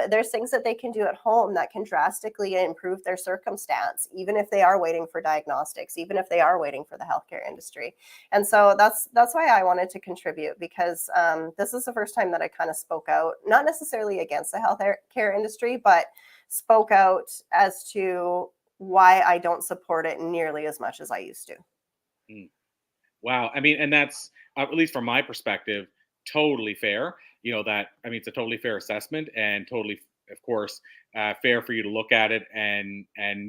[SPEAKER 3] There's things that they can do at home that can drastically improve their circumstance, even if they are waiting for diagnostics, even if they are waiting for the healthcare industry. And so that's why I wanted to contribute, because this is the first time that I kind of spoke out, not necessarily against the healthcare industry, but spoke out as to why I don't support it nearly as much as I used to.
[SPEAKER 1] Mm. Wow. I mean, and that's, at least from my perspective, totally fair. It's a totally fair assessment, and totally, of course, fair for you to look at it and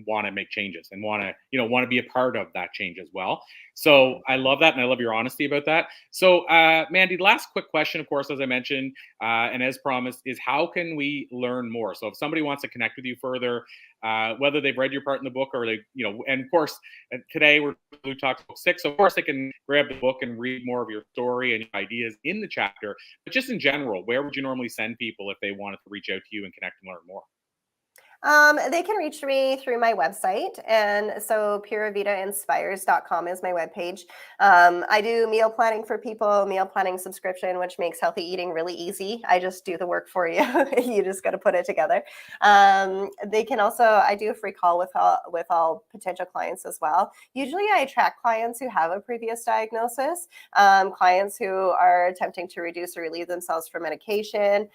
[SPEAKER 1] want to make changes and want to be a part of that change as well. So I love that, and I love your honesty about that. So, Mandy, last quick question, of course, as I mentioned, and as promised, is how can we learn more? So if somebody wants to connect with you further, whether they've read your part in the book or they, and of course, today we're Blue Talks Book 6, so of course they can grab the book and read more of your story and your ideas in the chapter. But just in general, where would you normally send people if they wanted to reach out to you and connect and learn more?
[SPEAKER 3] They can reach me through my website. And so puravitainspires.com is my webpage. I do meal planning for people, meal planning subscription, which makes healthy eating really easy. I just do the work for you. You just got to put it together. They can also, I do a free call with all potential clients as well. Usually I attract clients who have a previous diagnosis, clients who are attempting to reduce or relieve themselves from medication,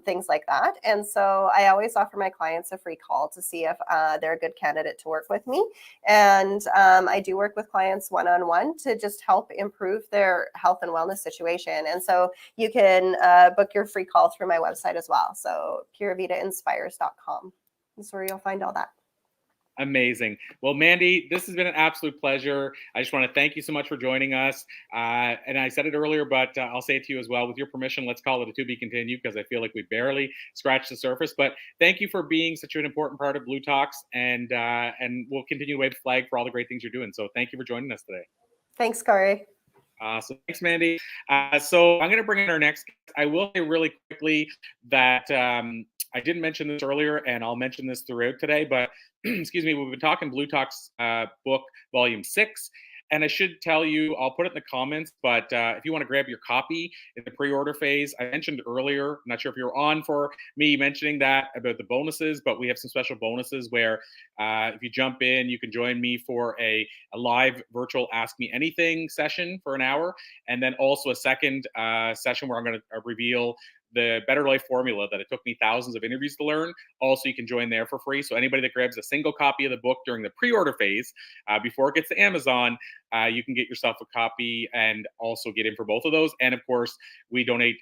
[SPEAKER 3] things like that. And so I always offer my clients a free call to see if they're a good candidate to work with me. And I do work with clients one-on-one to just help improve their health and wellness situation. And so you can book your free call through my website as well. So puravitainspires.com is where you'll find all that.
[SPEAKER 1] Amazing. Well, Mandy, this has been an absolute pleasure. I just want to thank you so much for joining us. And I said it earlier, but I'll say it to you as well. With your permission, let's call it a to be continued because I feel like we barely scratched the surface. But thank you for being such an important part of Blue Talks, and we'll continue to wave the flag for all the great things you're doing. So thank you for joining us today.
[SPEAKER 3] Thanks, Corey.
[SPEAKER 1] So thanks, Mandy. So I'm going to bring in our next guest. I will say really quickly that I didn't mention this earlier, and I'll mention this throughout today, but excuse me, we've been talking Blue Talks book, volume 6. And I should tell you, I'll put it in the comments, but if you want to grab your copy in the pre-order phase, I mentioned earlier, I'm not sure if you're on for me mentioning that about the bonuses, but we have some special bonuses where if you jump in, you can join me for a live virtual Ask Me Anything session for an hour. And then also a second session where I'm going to reveal the Better Life formula that it took me thousands of interviews to learn. Also, you can join there for free. So anybody that grabs a single copy of the book during the pre-order phase, before it gets to Amazon, you can get yourself a copy and also get in for both of those. And of course, we donate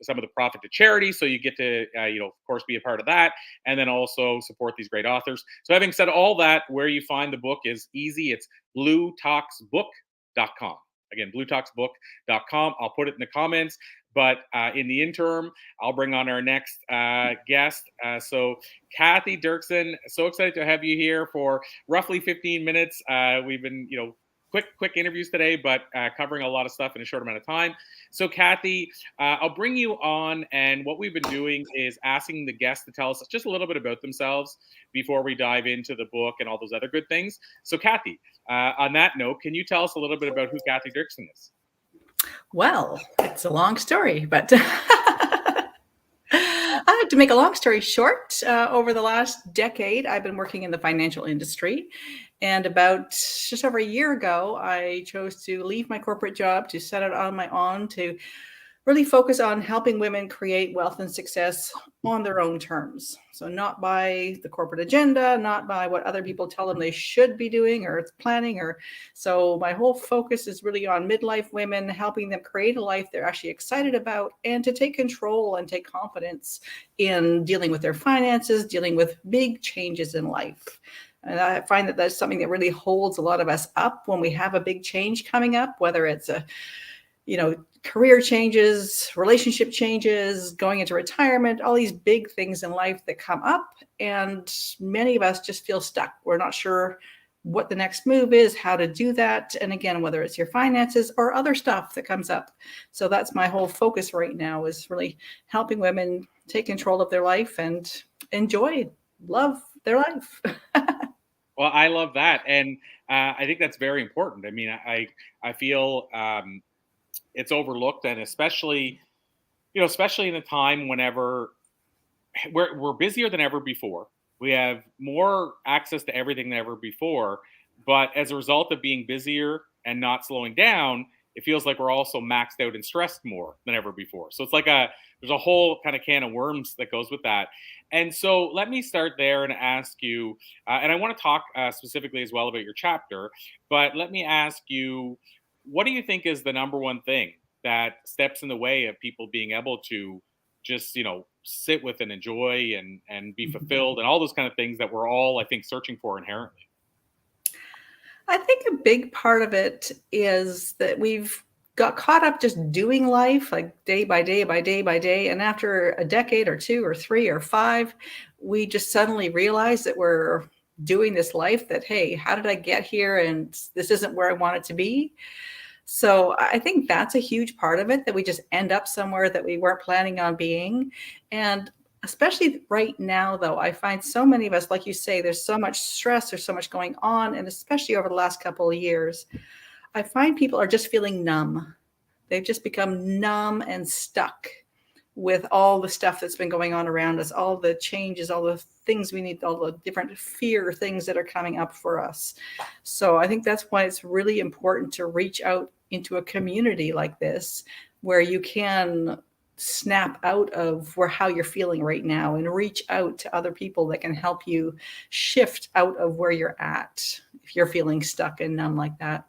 [SPEAKER 1] some of the profit to charity. So you get to, of course, be a part of that. And then also support these great authors. So having said all that, where you find the book is easy. It's bluetalksbook.com. Again, bluetalksbook.com. I'll put it in the comments. But in the interim, I'll bring on our next guest. So Cathy Derksen, so excited to have you here for roughly 15 minutes. We've been, quick interviews today, but covering a lot of stuff in a short amount of time. So Cathy, I'll bring you on, and what we've been doing is asking the guests to tell us just a little bit about themselves before we dive into the book and all those other good things. So Cathy, on that note, can you tell us a little bit about who Cathy Derksen is?
[SPEAKER 4] Well, it's a long story, but to make a long story short, over the last decade, I've been working in the financial industry. And about just over a year ago, I chose to leave my corporate job to set out on my own to really focus on helping women create wealth and success on their own terms. So not by the corporate agenda, not by what other people tell them they should be doing or planning. So my whole focus is really on midlife women, helping them create a life they're actually excited about and to take control and take confidence in dealing with their finances, dealing with big changes in life. And I find that that's something that really holds a lot of us up when we have a big change coming up, whether it's career changes, relationship changes, going into retirement, all these big things in life that come up. And many of us just feel stuck. We're not sure what the next move is, how to do that. And again, whether it's your finances or other stuff that comes up. So that's my whole focus right now, is really helping women take control of their life and love their life.
[SPEAKER 1] Well, I love that. And I think that's very important. I mean, I feel it's overlooked, and especially in a time whenever we're busier than ever before. We have more access to everything than ever before. But as a result of being busier and not slowing down, it feels like we're also maxed out and stressed more than ever before. So it's like there's a whole kind of can of worms that goes with that. And so let me start there and ask you, and I want to talk specifically as well about your chapter, but let me ask you, what do you think is the number one thing that steps in the way of people being able to just, sit with and enjoy and be fulfilled and all those kind of things that we're all, I think, searching for inherently?
[SPEAKER 4] I think a big part of it is that we've got caught up just doing life like day by day by day by day. And after a decade or two or three or five, we just suddenly realize that we're doing this life that, hey, how did I get here? And this isn't where I want it to be. So I think that's a huge part of it, that we just end up somewhere that we weren't planning on being. And especially right now, though, I find so many of us, like you say, there's so much stress, there's so much going on. And especially over the last couple of years, I find people are just feeling numb. They've just become numb and stuck with all the stuff that's been going on around us, all the changes, all the things we need, all the different fear things that are coming up for us. So I think that's why it's really important to reach out into a community like this, where you can snap out of how you're feeling right now and reach out to other people that can help you shift out of where you're at if you're feeling stuck and numb like that.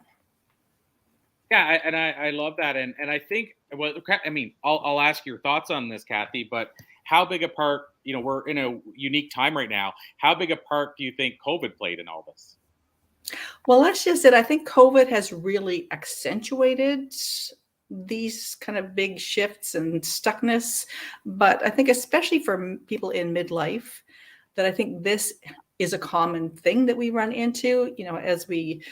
[SPEAKER 1] Yeah, I love that, and I think, well, I mean, I'll ask your thoughts on this, Cathy. But how big a part, we're in a unique time right now. How big a part do you think COVID played in all this?
[SPEAKER 4] Well, that's just it. I think COVID has really accentuated these kind of big shifts and stuckness. But I think especially for people in midlife, that I think this is a common thing that we run into, as we've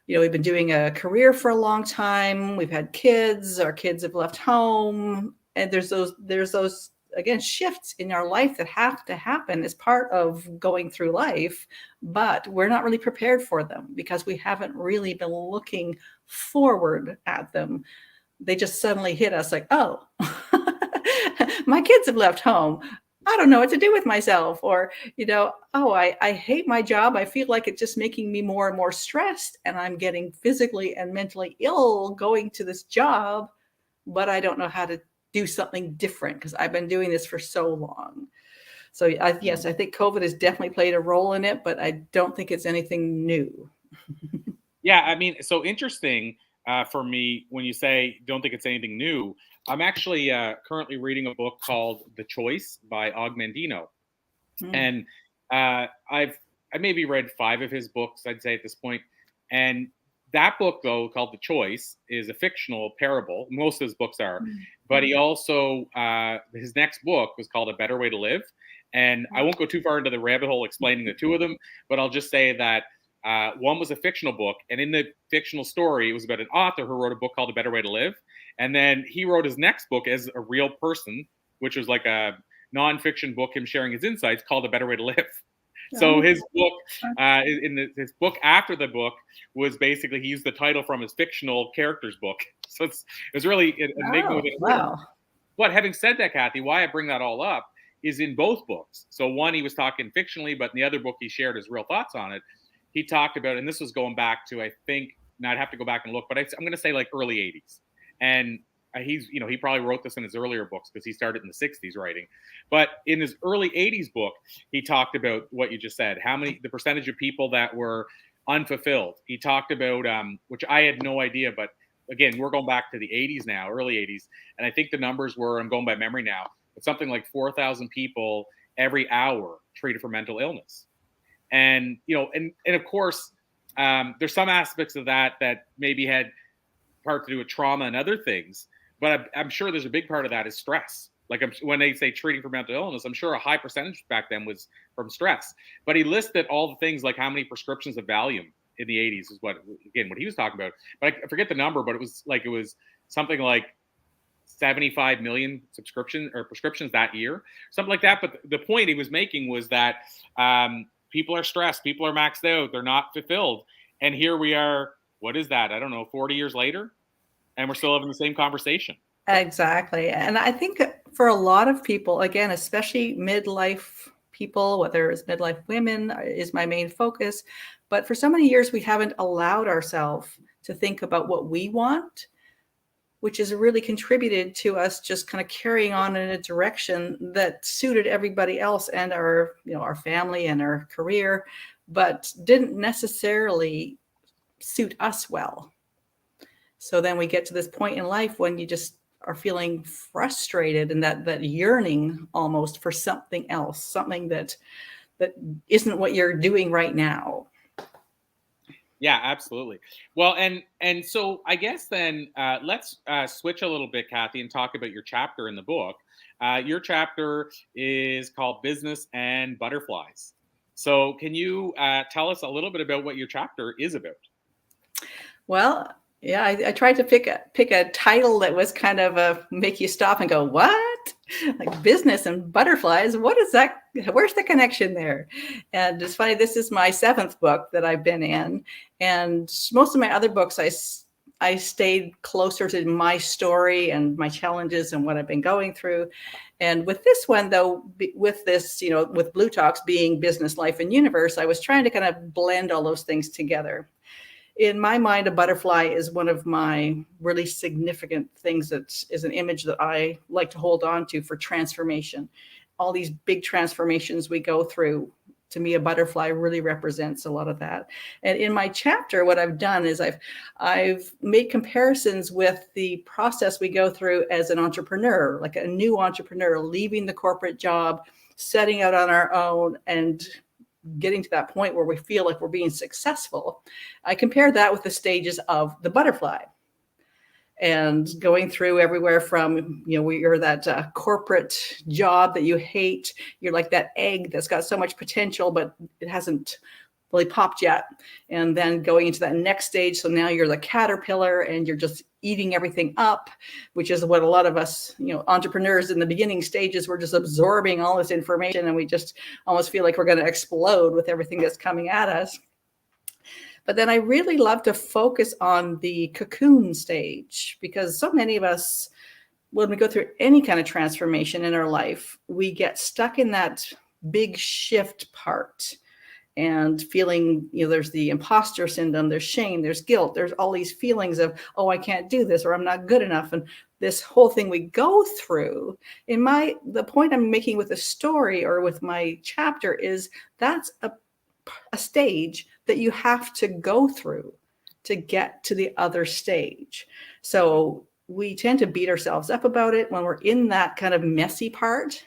[SPEAKER 4] been doing a career for a long time. We've had kids, our kids have left home. And there's those, again, shifts in our life that have to happen as part of going through life, but we're not really prepared for them because we haven't really been looking forward at them. They just suddenly hit us like, oh, my kids have left home. I don't know what to do with myself. Or, oh, I hate my job. I feel like it's just making me more and more stressed, and I'm getting physically and mentally ill going to this job, but I don't know how to do something different because I've been doing this for so long. So yes, I think COVID has definitely played a role in it, but I don't think it's anything new.
[SPEAKER 1] Yeah, I mean, so interesting for me when you say don't think it's anything new. I'm actually currently reading a book called The Choice by Og Mandino. And I maybe read 5 of his books, I'd say, at this point. And that book, though, called The Choice, is a fictional parable. Most of his books are. But he also, his next book was called A Better Way to Live. And I won't go too far into the rabbit hole explaining the two of them, but I'll just say that one was a fictional book. And in the fictional story, it was about an author who wrote a book called A Better Way to Live. And then he wrote his next book as a real person, which was like a nonfiction book, him sharing his insights, called A Better Way to Live. So his book, his book after the book was basically, he used the title from his fictional character's book. So it was really an enigma.
[SPEAKER 4] Wow.
[SPEAKER 1] But having said that, Cathy, why I bring that all up is in both books. So one, he was talking fictionally, but in the other book, he shared his real thoughts on it. He talked about, and this was going back to, I think, now I'd have to go back and look, but I'm going to say like early 80s. And he's, he probably wrote this in his earlier books because he started in the 60s writing. But in his early 80s book, he talked about what you just said, the percentage of people that were unfulfilled. He talked about, which I had no idea, but again, we're going back to the 80s now, early 80s. And I think the numbers were, I'm going by memory now, but something like 4,000 people every hour treated for mental illness. And, and of course, there's some aspects of that maybe had part to do with trauma and other things, but I'm sure there's a big part of that is stress. Like when they say treating for mental illness, I'm sure a high percentage back then was from stress. But he listed all the things like how many prescriptions of Valium in the 80s is what he was talking about. But I forget the number, but it was something like 75 million prescriptions that year, something like that. But the point he was making was that people are stressed, people are maxed out, they're not fulfilled. And here we are, what is that? I don't know, 40 years later, and we're still having the same conversation.
[SPEAKER 4] Exactly. And I think for a lot of people, again, especially midlife people, whether it's midlife women is my main focus, but for so many years, we haven't allowed ourselves to think about what we want, which has really contributed to us just kind of carrying on in a direction that suited everybody else and our family and our career, but didn't necessarily suit us well. So then we get to this point in life when you just are feeling frustrated and that yearning almost for something else, something that isn't what you're doing right now.
[SPEAKER 1] Yeah, absolutely. Well, and so I guess then let's switch a little bit, Cathy, and talk about your chapter in the book. Your chapter is called "Business and Butterflies." So, can you tell us a little bit about what your chapter is about?
[SPEAKER 4] Well, yeah, I tried to pick a title that was kind of a make you stop and go, what? Like business and butterflies. What is that? Where's the connection there? And it's funny, this is my 7th book that I've been in. And most of my other books, I stayed closer to my story and my challenges and what I've been going through. And with this one, though, with this, with bLU Talks being business, life, and universe, I was trying to kind of blend all those things together. In my mind, a butterfly is one of my really significant things that is an image that I like to hold on to for transformation. All these big transformations we go through, to me, a butterfly really represents a lot of that. And in my chapter, what I've done is I've made comparisons with the process we go through as an entrepreneur, like a new entrepreneur, leaving the corporate job, setting out on our own, and getting to that point where we feel like we're being successful. I compare that with the stages of the butterfly and going through everywhere from, you're that corporate job that you hate. You're like that egg that's got so much potential, but it hasn't really popped yet. And then going into that next stage. So now you're the caterpillar and you're just eating everything up, which is what a lot of us, entrepreneurs in the beginning stages, we're just absorbing all this information and we just almost feel like we're going to explode with everything that's coming at us. But then I really love to focus on the cocoon stage, because so many of us, when we go through any kind of transformation in our life, we get stuck in that big shift part. And feeling, there's the imposter syndrome, there's shame, there's guilt, there's all these feelings of, oh, I can't do this, or I'm not good enough. And this whole thing we go through, the point I'm making with the story or with my chapter is that's a stage that you have to go through to get to the other stage. So we tend to beat ourselves up about it when we're in that kind of messy part.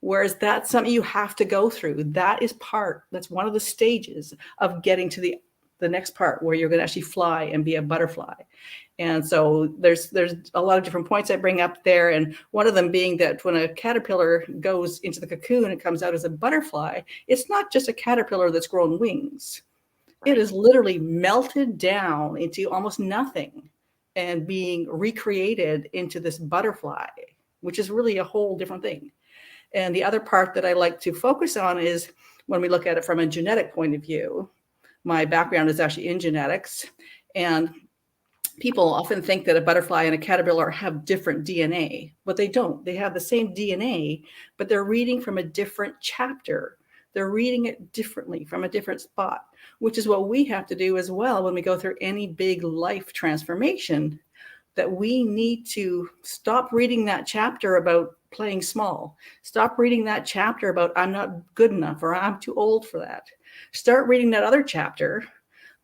[SPEAKER 4] Whereas that's something you have to go through. That's one of the stages of getting to the next part where you're going to actually fly and be a butterfly. And so there's a lot of different points I bring up there. And one of them being that when a caterpillar goes into the cocoon and comes out as a butterfly, it's not just a caterpillar that's grown wings. It is literally melted down into almost nothing and being recreated into this butterfly, which is really a whole different thing. And the other part that I like to focus on is when we look at it from a genetic point of view. My background is actually in genetics, and people often think that a butterfly and a caterpillar have different DNA, but they don't. They have the same DNA, but they're reading from a different chapter. They're reading it differently from a different spot, which is what we have to do as well when we go through any big life transformation, that we need to stop reading that chapter about playing small. Stop reading that chapter about I'm not good enough or I'm too old for that. Start reading that other chapter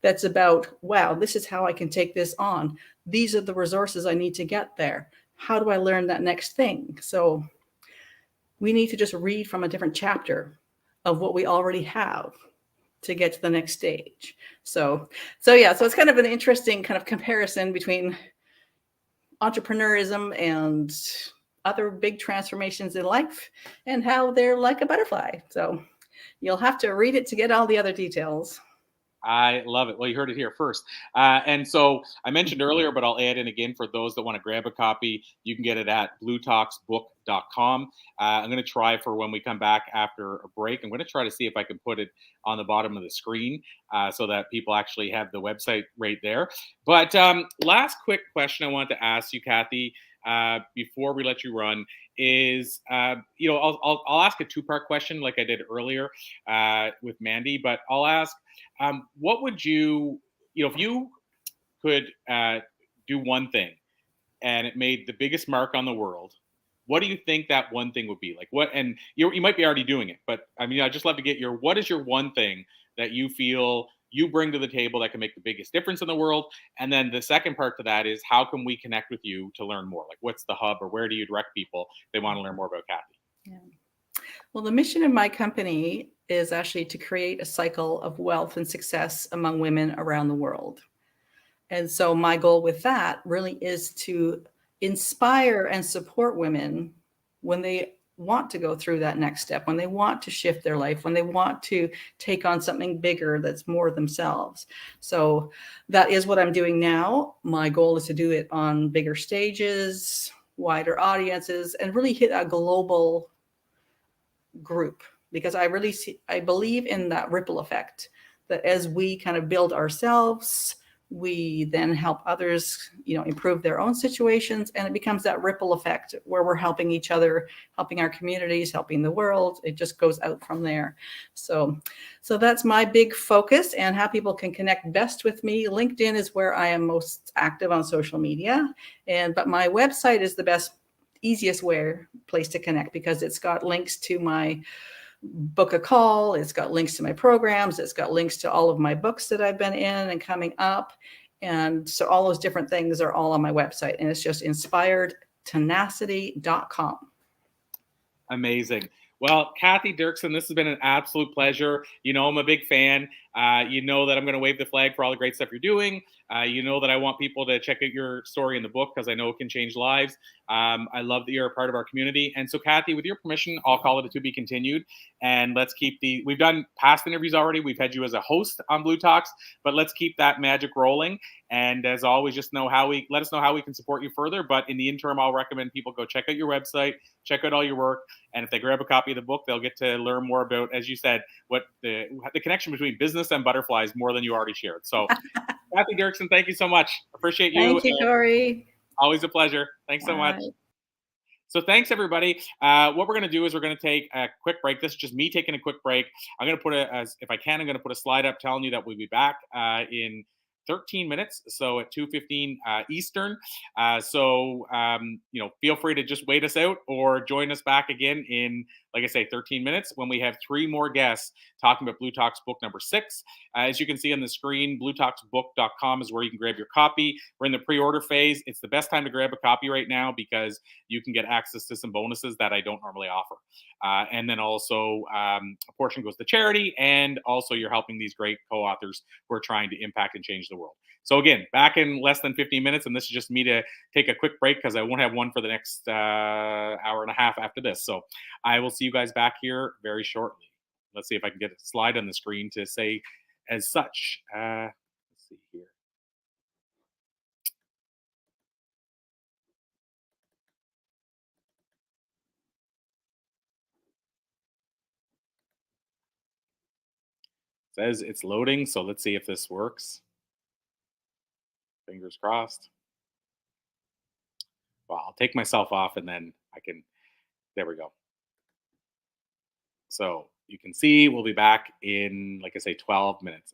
[SPEAKER 4] that's about, wow, this is how I can take this on. These are the resources I need to get there. How do I learn that next thing? So we need to just read from a different chapter of what we already have to get to the next stage. So it's kind of an interesting kind of comparison between entrepreneurism and other big transformations in life and how they're like a butterfly. So you'll have to read it to get all the other details.
[SPEAKER 1] I love it. Well, you heard it here first. And so I mentioned earlier, but I'll add in again for those that want to grab a copy. You can get it at bluetalksbook.com. I'm going to try for when we come back after a break. I'm going to try to see if I can put it on the bottom of the screen so that people actually have the website right there. But last quick question I want to ask you, Cathy, before we let you run is, I'll ask a two-part question like I did earlier with Mandy, but I'll ask, what would you, if you could do one thing and it made the biggest mark on the world, what do you think that one thing would be? Like what, and you might be already doing it, but I mean, I'd just love to get what is your one thing that you feel you bring to the table that can make the biggest difference in the world? And then the second part to that is, how can we connect with you to learn more? Like what's the hub, or where do you direct people if they want to learn more about Cathy?
[SPEAKER 4] Yeah. Well, the mission of my company is actually to create a cycle of wealth and success among women around the world. And so my goal with that really is to inspire and support women when they want to go through that next step, when they want to shift their life, when they want to take on something bigger that's more themselves. So that is what I'm doing now. My goal is to do it on bigger stages, wider audiences, and really hit a global group, because I believe in that ripple effect, that as we kind of build ourselves, we then help others, improve their own situations, and it becomes that ripple effect where we're helping each other, helping our communities, helping the world. It just goes out from there. So that's my big focus, and how people can connect best with me. LinkedIn is where I am most active on social media, but my website is the easiest place to connect, because it's got links to my book a call, it's got links to my programs, it's got links to all of my books that I've been in and coming up. And so all those different things are all on my website, and it's just inspiredtenacity.com.
[SPEAKER 1] Amazing. Well, Cathy Derksen, this has been an absolute pleasure. I'm a big fan. You know that I'm going to wave the flag for all the great stuff you're doing. You know that I want people to check out your story in the book, because I know it can change lives. I love that you're a part of our community. And so, Cathy, with your permission, I'll call it a to be continued. And let's keep we've done past interviews already. We've had you as a host on bLU Talks, but let's keep that magic rolling. And as always, just let us know how we can support you further. But in the interim, I'll recommend people go check out your website, check out all your work. And if they grab a copy of the book, they'll get to learn more about, as you said, what the connection between business and butterflies, more than you already shared. So, Cathy Derksen, thank you so much. Appreciate you.
[SPEAKER 4] Thank you, Corey.
[SPEAKER 1] Always a pleasure. Thanks so much. So thanks, everybody. What we're going to do is we're going to take a quick break. This is just me taking a quick break. I'm going to put I'm going to put a slide up telling you that we'll be back in 13 minutes, so at 2:15 Eastern. Feel free to just wait us out or join us back again in, like I say, 13 minutes, when we have 3 more guests talking about bLU Talks book number 6. As you can see on the screen, bluetalksbook.com is where you can grab your copy. We're in the pre-order phase. It's the best time to grab a copy right now, because you can get access to some bonuses that I don't normally offer. And then also a portion goes to charity, and also you're helping these great co-authors who are trying to impact and change the world. So again, back in less than 15 minutes, and this is just me to take a quick break, because I won't have one for the next hour and a half after this. So I will see you guys back here very shortly. Let's see if I can get a slide on the screen to say as such. Let's see here. It says it's loading, so let's see if this works. Fingers crossed. Well, I'll take myself off, and then there we go. So you can see we'll be back in, like I say, 12 minutes.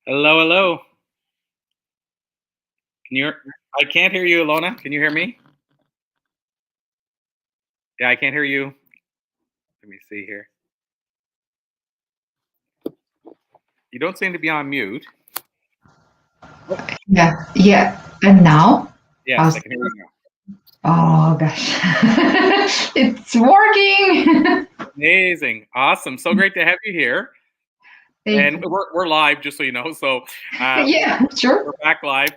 [SPEAKER 1] Hello, hello. Can you? I can't hear you, Ilona. Can you hear me? Yeah, I can't hear you. Let me see here. You don't seem to be on mute.
[SPEAKER 5] Yeah, yeah. And now?
[SPEAKER 1] Yes, I can hear you now.
[SPEAKER 5] Oh gosh, it's working.
[SPEAKER 1] Amazing, awesome, so great to have you here.
[SPEAKER 5] Thank
[SPEAKER 1] And
[SPEAKER 5] you.
[SPEAKER 1] we're live, just so you know. So
[SPEAKER 5] Yeah,
[SPEAKER 1] we're
[SPEAKER 5] sure.
[SPEAKER 1] back live.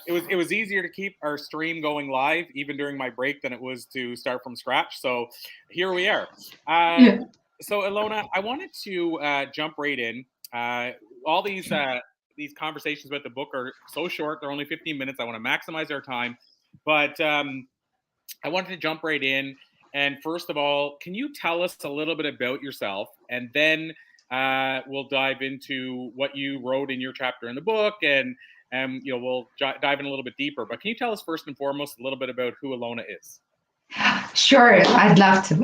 [SPEAKER 1] It was easier to keep our stream going live even during my break than it was to start from scratch. So here we are. Uh,
[SPEAKER 5] Yeah.
[SPEAKER 1] so Ilona, I wanted to jump right in. Uh, all these conversations about the book are so short; they're only 15 minutes. I want to maximize our time, but I wanted to jump right in. And first of all, can you tell us a little bit about yourself, and then we'll dive into what you wrote in your chapter in the book, and we'll dive in a little bit deeper. But can you tell us first and foremost a little bit about who Ilona is?
[SPEAKER 5] Sure, I'd love to.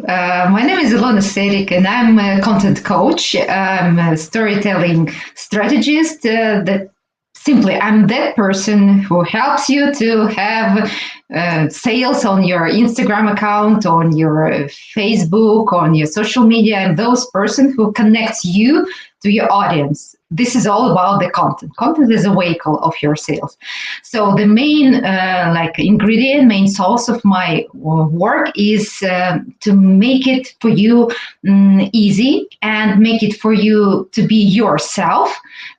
[SPEAKER 5] My name is Ilona Seddick, and I'm a content coach. I'm a storytelling strategist. That simply, I'm that person who helps you to have sales on your Instagram account, on your Facebook, on your social media, and those person who connects you to your audience. This is all about the content. Content is a vehicle of your sales. So the main ingredient, main source of my work is to make it for you easy and make it for you to be yourself,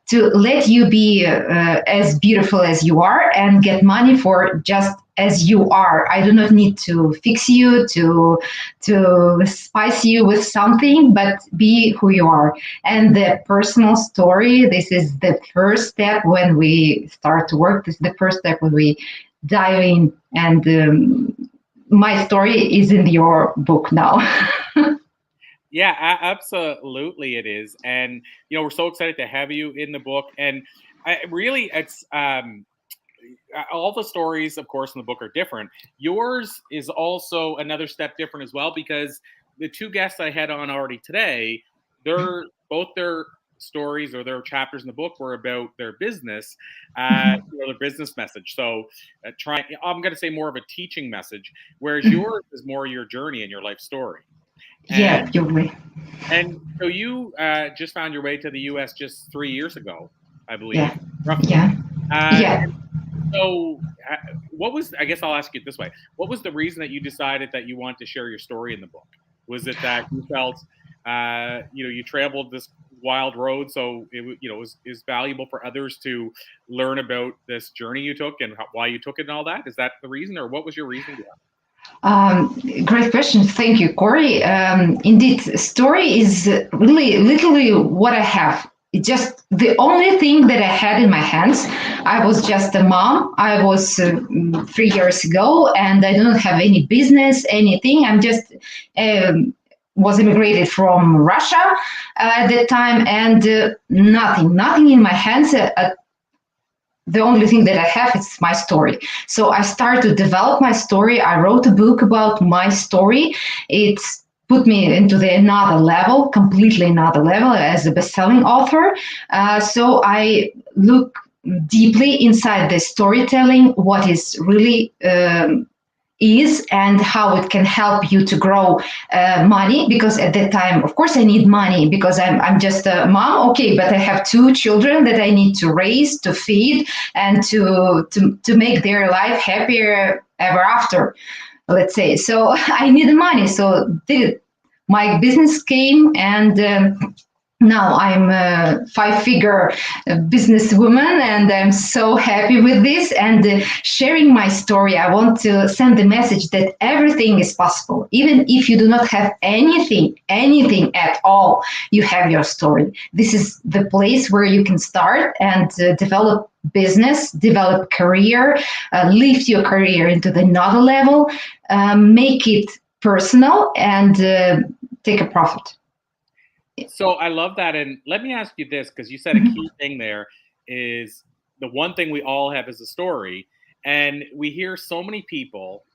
[SPEAKER 5] to let you be as beautiful as you are and get money for just as you are. I do not need to fix you, to spice you with something, but be who you are. And the personal story, this is the first step when we start to work. This is the first step when we dive in. And my story is in your book now.
[SPEAKER 1] Yeah, absolutely, it is. And we're so excited to have you in the book. And it's all the stories, of course, in the book are different. Yours is also another step different as well, because the two guests I had on already today, both their stories or their chapters in the book were about their business, their business message. So I'm going to say more of a teaching message, whereas yours is more your journey and your life story.
[SPEAKER 5] Yeah,
[SPEAKER 1] And
[SPEAKER 5] you're right.
[SPEAKER 1] and so you just found your way to the U.S. just 3 years ago, I believe,
[SPEAKER 5] Yeah,
[SPEAKER 1] roughly.
[SPEAKER 5] yeah,
[SPEAKER 1] Uh,
[SPEAKER 5] yeah.
[SPEAKER 1] so, what was? I guess I'll ask you it this way: what was the reason that you decided that you wanted to share your story in the book? Was it that you felt, you traveled this wild road, so was is valuable for others to learn about this journey you took and why you took it and all that? Is that the reason, or what was your reason behind
[SPEAKER 5] Great question. Thank you, Corey. Indeed, story is really literally what I have. It's just the only thing that I had in my hands. I was just a mom. I was 3 years ago, and I don't have any business, anything. I'm just was immigrated from Russia at that time, and nothing in my hands. The only thing that I have is my story. So I started to develop my story. I wrote a book about my story. It's put me into the another level, completely another level as a best-selling author. So I look deeply inside the storytelling, what is really is and how it can help you to grow money, because at that time of course I need money because I'm just a mom, okay, but I have two children that I need to raise, to feed, and to make their life happier ever after, let's say. So I need money, so my business came, and now I'm a five-figure businesswoman, and I'm so happy with this. And sharing my story, I want to send the message that everything is possible. Even if you do not have anything at all, you have your story. This is the place where you can start and develop business, develop career, lift your career into the another level, make it personal, and take a profit.
[SPEAKER 1] So I love that. And let me ask you this, because you said a key thing there is the one thing we all have is a story. And we hear so many people,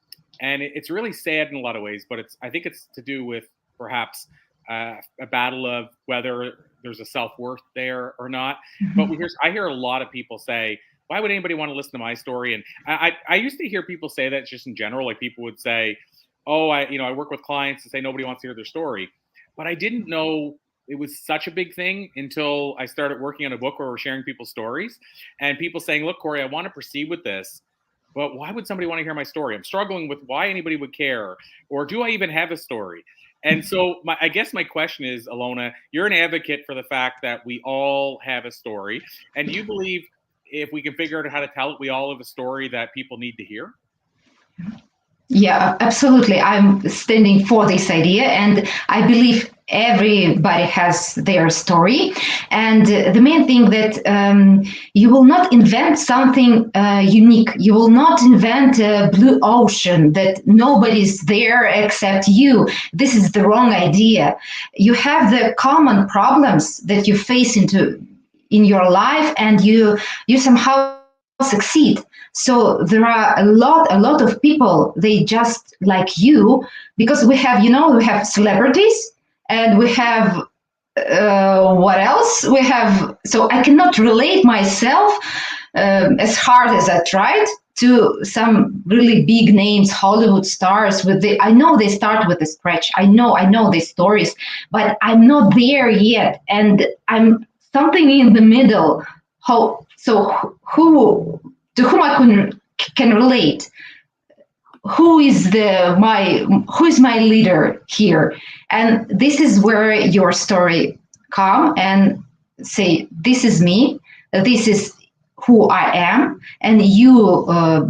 [SPEAKER 1] and it's really sad in a lot of ways, but I think it's to do with perhaps a battle of whether there's a self-worth there or not. But I hear a lot of people say, why would anybody want to listen to my story? And I used to hear people say that just in general, like people would say, oh, I work with clients and say nobody wants to hear their story. But I didn't know it was such a big thing until I started working on a book where we're sharing people's stories and people saying, look, Corey, I want to proceed with this, but why would somebody want to hear my story? I'm struggling with why anybody would care, or do I even have a story? And so I guess my question is, Ilona, you're an advocate for the fact that we all have a story. And do you believe if we can figure out how to tell it, we all have a story that people need to hear?
[SPEAKER 5] Yeah, absolutely. I'm standing for this idea, and I believe everybody has their story. And the main thing that you will not invent something unique. You will not invent a blue ocean that nobody's there except you. This is the wrong idea. You have the common problems that you face in your life, and you somehow succeed. So there are a lot of people, they just like you, because we have celebrities, and we have what else? So I cannot relate myself as hard as I tried to some really big names, Hollywood stars. I know they start with a scratch. I know their stories, but I'm not there yet, and I'm something in the middle. To whom I can relate? Who is my leader here? And this is where your story come and say, this is me, this is who I am, and you,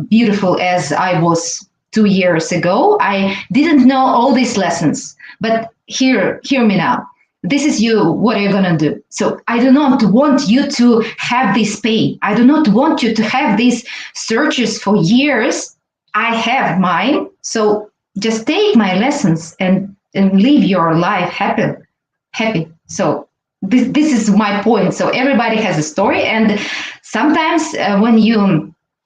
[SPEAKER 5] beautiful as I was 2 years ago, I didn't know all these lessons, but hear me now. This is you, what are you going to do? So I do not want you to have this pain. I do not want you to have these searches for years. I have mine. So just take my lessons and live your life happy. So this is my point. So everybody has a story. And sometimes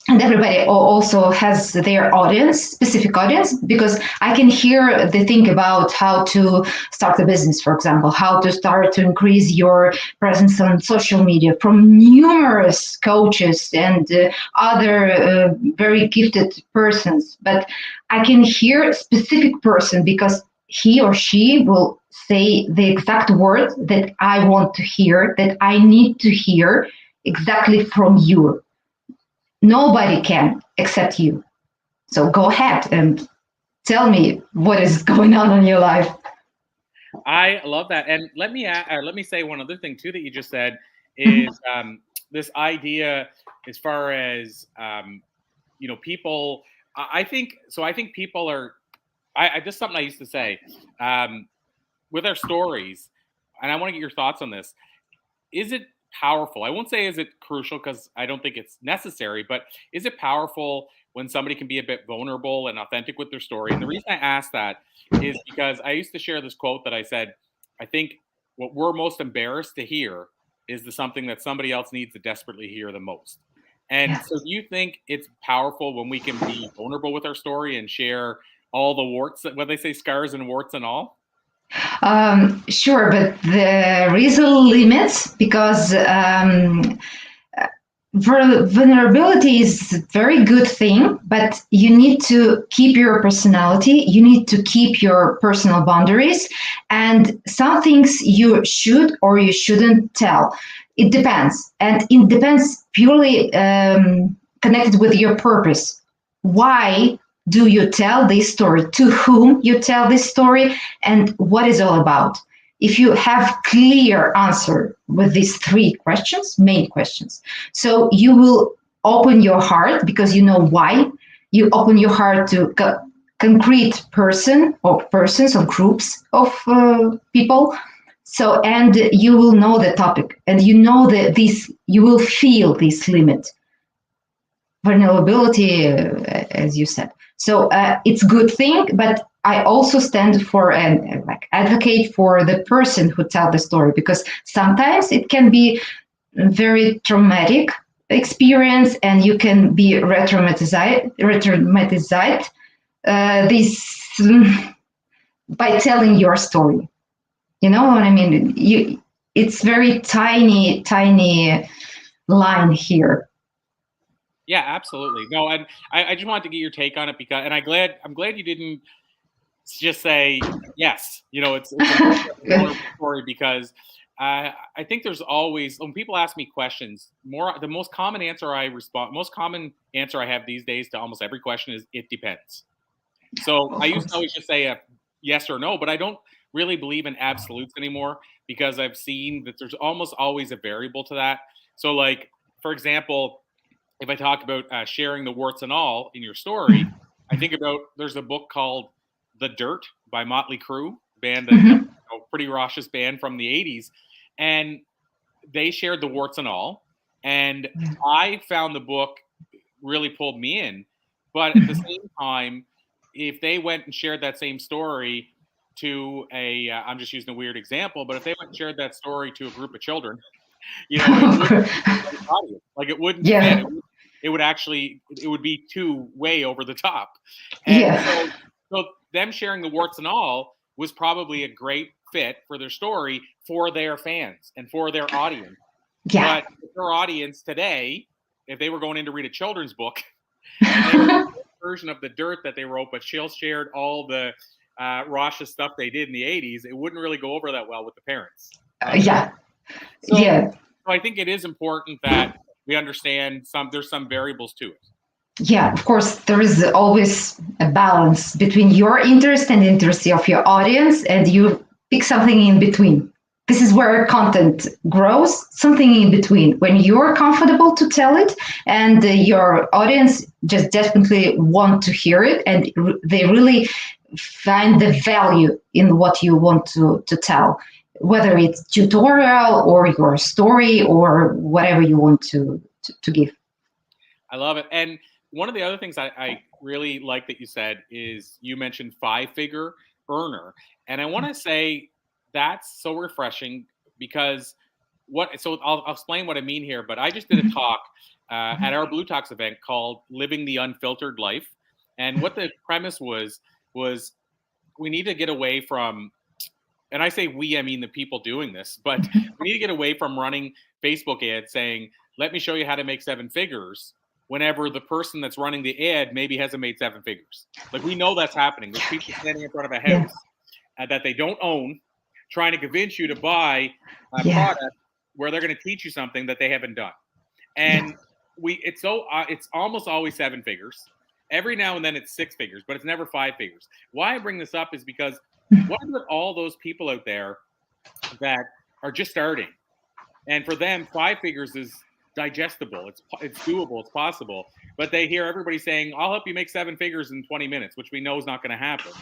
[SPEAKER 5] and everybody also has their audience, specific audience, because I can hear they think about how to start a business, for example, how to start to increase your presence on social media from numerous coaches and other very gifted persons. But I can hear a specific person because he or she will say the exact word that I want to hear, that I need to hear exactly from you. Nobody can except you. So go ahead and tell me what is going on in your life.
[SPEAKER 1] I love that. And let me say one other thing too that you just said is this idea as far as people. I think people are. This is something I used to say with our stories, and I want to get your thoughts on this. Is it powerful? I won't say is it crucial because I don't think it's necessary, but is it powerful when somebody can be a bit vulnerable and authentic with their story? And the reason I ask that is because I used to share this quote that I said, I think what we're most embarrassed to hear is something that somebody else needs to desperately hear the most. And so do you think it's powerful when we can be vulnerable with our story and share all the warts, what they say, scars and warts and all?
[SPEAKER 5] Sure, but there is a limit because vulnerability is a very good thing, but you need to keep your personality, you need to keep your personal boundaries, and some things you should or you shouldn't tell. It depends, and it depends purely connected with your purpose. Why do you tell this story? To whom you tell this story, and what is all about? If you have clear answer with these three questions, main questions, so you will open your heart because you know why. You open your heart to concrete person or persons or groups of people. So, and you will know the topic, and you know that you will feel this limit. Vulnerability, as you said. So it's a good thing, but I also stand for and advocate for the person who tells the story, because sometimes it can be a very traumatic experience, and you can be re-traumatized by telling your story. You know what I mean? it's very tiny line here.
[SPEAKER 1] Yeah, absolutely. No, and I just wanted to get your take on it because, and I'm glad you didn't just say yes. You know, it's a story because I think there's always, when people ask me questions, the most common answer I have these days to almost every question is it depends. So I used to always just say a yes or no, but I don't really believe in absolutes anymore because I've seen that there's almost always a variable to that. So, like, for example, if I talk about sharing the warts and all in your story, I think about, there's a book called The Dirt by Motley Crue, band that pretty raucous band from the 80s, and they shared the warts and all, and I found the book really pulled me in. But at the same time, if they went and shared that same story to I'm just using a weird example, but if they went and shared that story to a group of children, you know, it wouldn't fit. It would be too way over the top. And so them sharing the warts and all was probably a great fit for their story for their fans and for their audience.
[SPEAKER 5] Yeah.
[SPEAKER 1] But their audience today, if they were going in to read a children's book, and they were version of The Dirt that they wrote, but she'll shared all the raucous stuff they did in the 80s, it wouldn't really go over that well with the parents. So I think it is important that we understand there's some variables to it.
[SPEAKER 5] Yeah, of course, there is always a balance between your interest and the interest of your audience, and you pick something in between. This is where content grows, something in between. When you're comfortable to tell it and your audience just definitely want to hear it and they really find the value in what you want to tell, whether it's tutorial or your story or whatever you want to give.
[SPEAKER 1] I love it. And one of the other things I really like that you said is you mentioned 5-figure earner. And I want to say that's so refreshing because I'll explain what I mean here, but I just did a talk at our Blue Talks event called Living the Unfiltered Life. And what the premise was we need to get away from, and I say we, I mean the people doing this, but we need to get away from running Facebook ads saying, let me show you how to make 7 figures, whenever the person that's running the ad maybe hasn't made 7 figures. Like, we know that's happening. There's people standing in front of a house that they don't own, trying to convince you to buy a product where they're going to teach you something that they haven't done. And it's almost always 7 figures. Every now and then it's 6 figures, but it's never 5 figures. Why I bring this up is because what about all those people out there that are just starting? And for them, 5 figures is digestible. It's doable. It's possible. But they hear everybody saying, I'll help you make 7 figures in 20 minutes, which we know is not going to happen.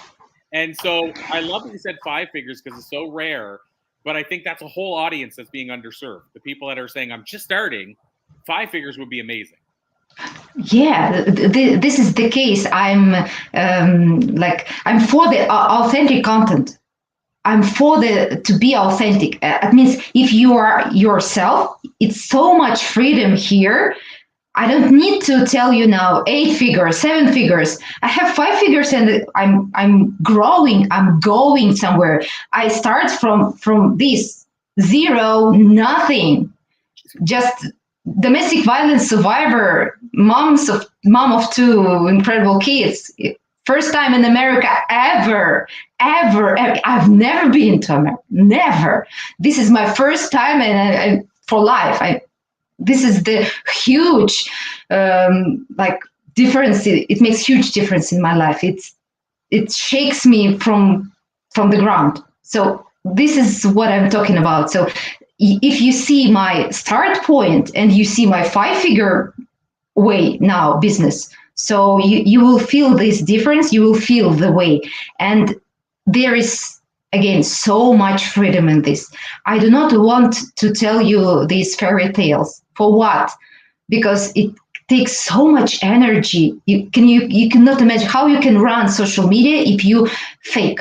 [SPEAKER 1] And so I love that you said 5 figures because it's so rare. But I think that's a whole audience that's being underserved. The people that are saying, I'm just starting, 5 figures would be amazing.
[SPEAKER 5] Yeah, this is the case. I'm for the authentic content. I'm for to be authentic. It means if you are yourself, it's so much freedom here. I don't need to tell you now 8 figures, 7 figures. I have 5 figures and I'm growing. I'm going somewhere. I start from this 0, nothing, just domestic violence survivor, mom of 2 incredible kids. First time in America ever. I've never been to America, never. This is my first time and for life. This is the huge difference. It makes huge difference in my life. It shakes me from the ground. So this is what I'm talking about. So if you see my start point and you see my 5-figure way now business, so you will feel this difference, you will feel the way. And there is, again, so much freedom in this. I do not want to tell you these fairy tales. For what? Because it takes so much energy. You cannot imagine how you can run social media if you fake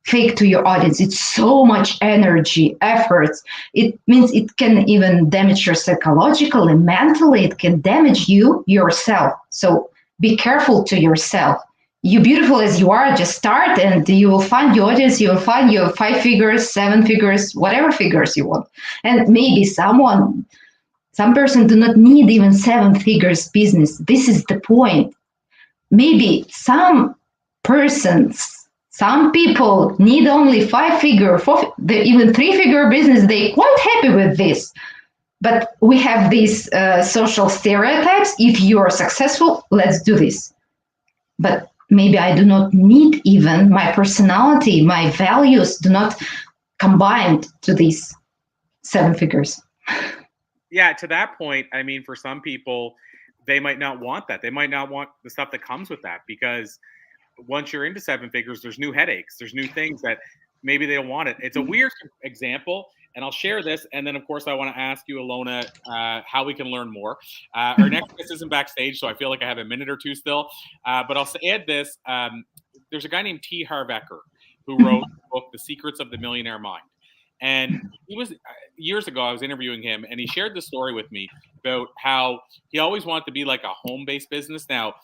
[SPEAKER 5] to your audience. It's so much energy, effort. It means it can even damage your psychological and mentally. It can damage you yourself. So be careful to yourself. you beautiful as you are, just start and you will find your audience, you will find your 5 figures, 7 figures, whatever figures you want. And maybe some person do not need even 7 figures business. This is the point. Maybe some people need only 5 figure, even 3 figure business. They quite happy with this. But we have these social stereotypes. If you are successful, let's do this. But maybe I do not need even my personality, my values do not combine to these 7 figures.
[SPEAKER 1] Yeah, to that point, I mean, for some people, they might not want that. They might not want the stuff that comes with that, because once you're into 7 figures, there's new headaches. There's new things that maybe they don't want it. It's a weird example, and I'll share this. And then, of course, I want to ask you, Ilona, how we can learn more. Our next guest isn't backstage, so I feel like I have a minute or two still. But I'll add this. There's a guy named T. Harv Eker who wrote the book, The Secrets of the Millionaire Mind. And he was, years ago, I was interviewing him, and he shared the story with me about how he always wanted to be like a home-based business. Now,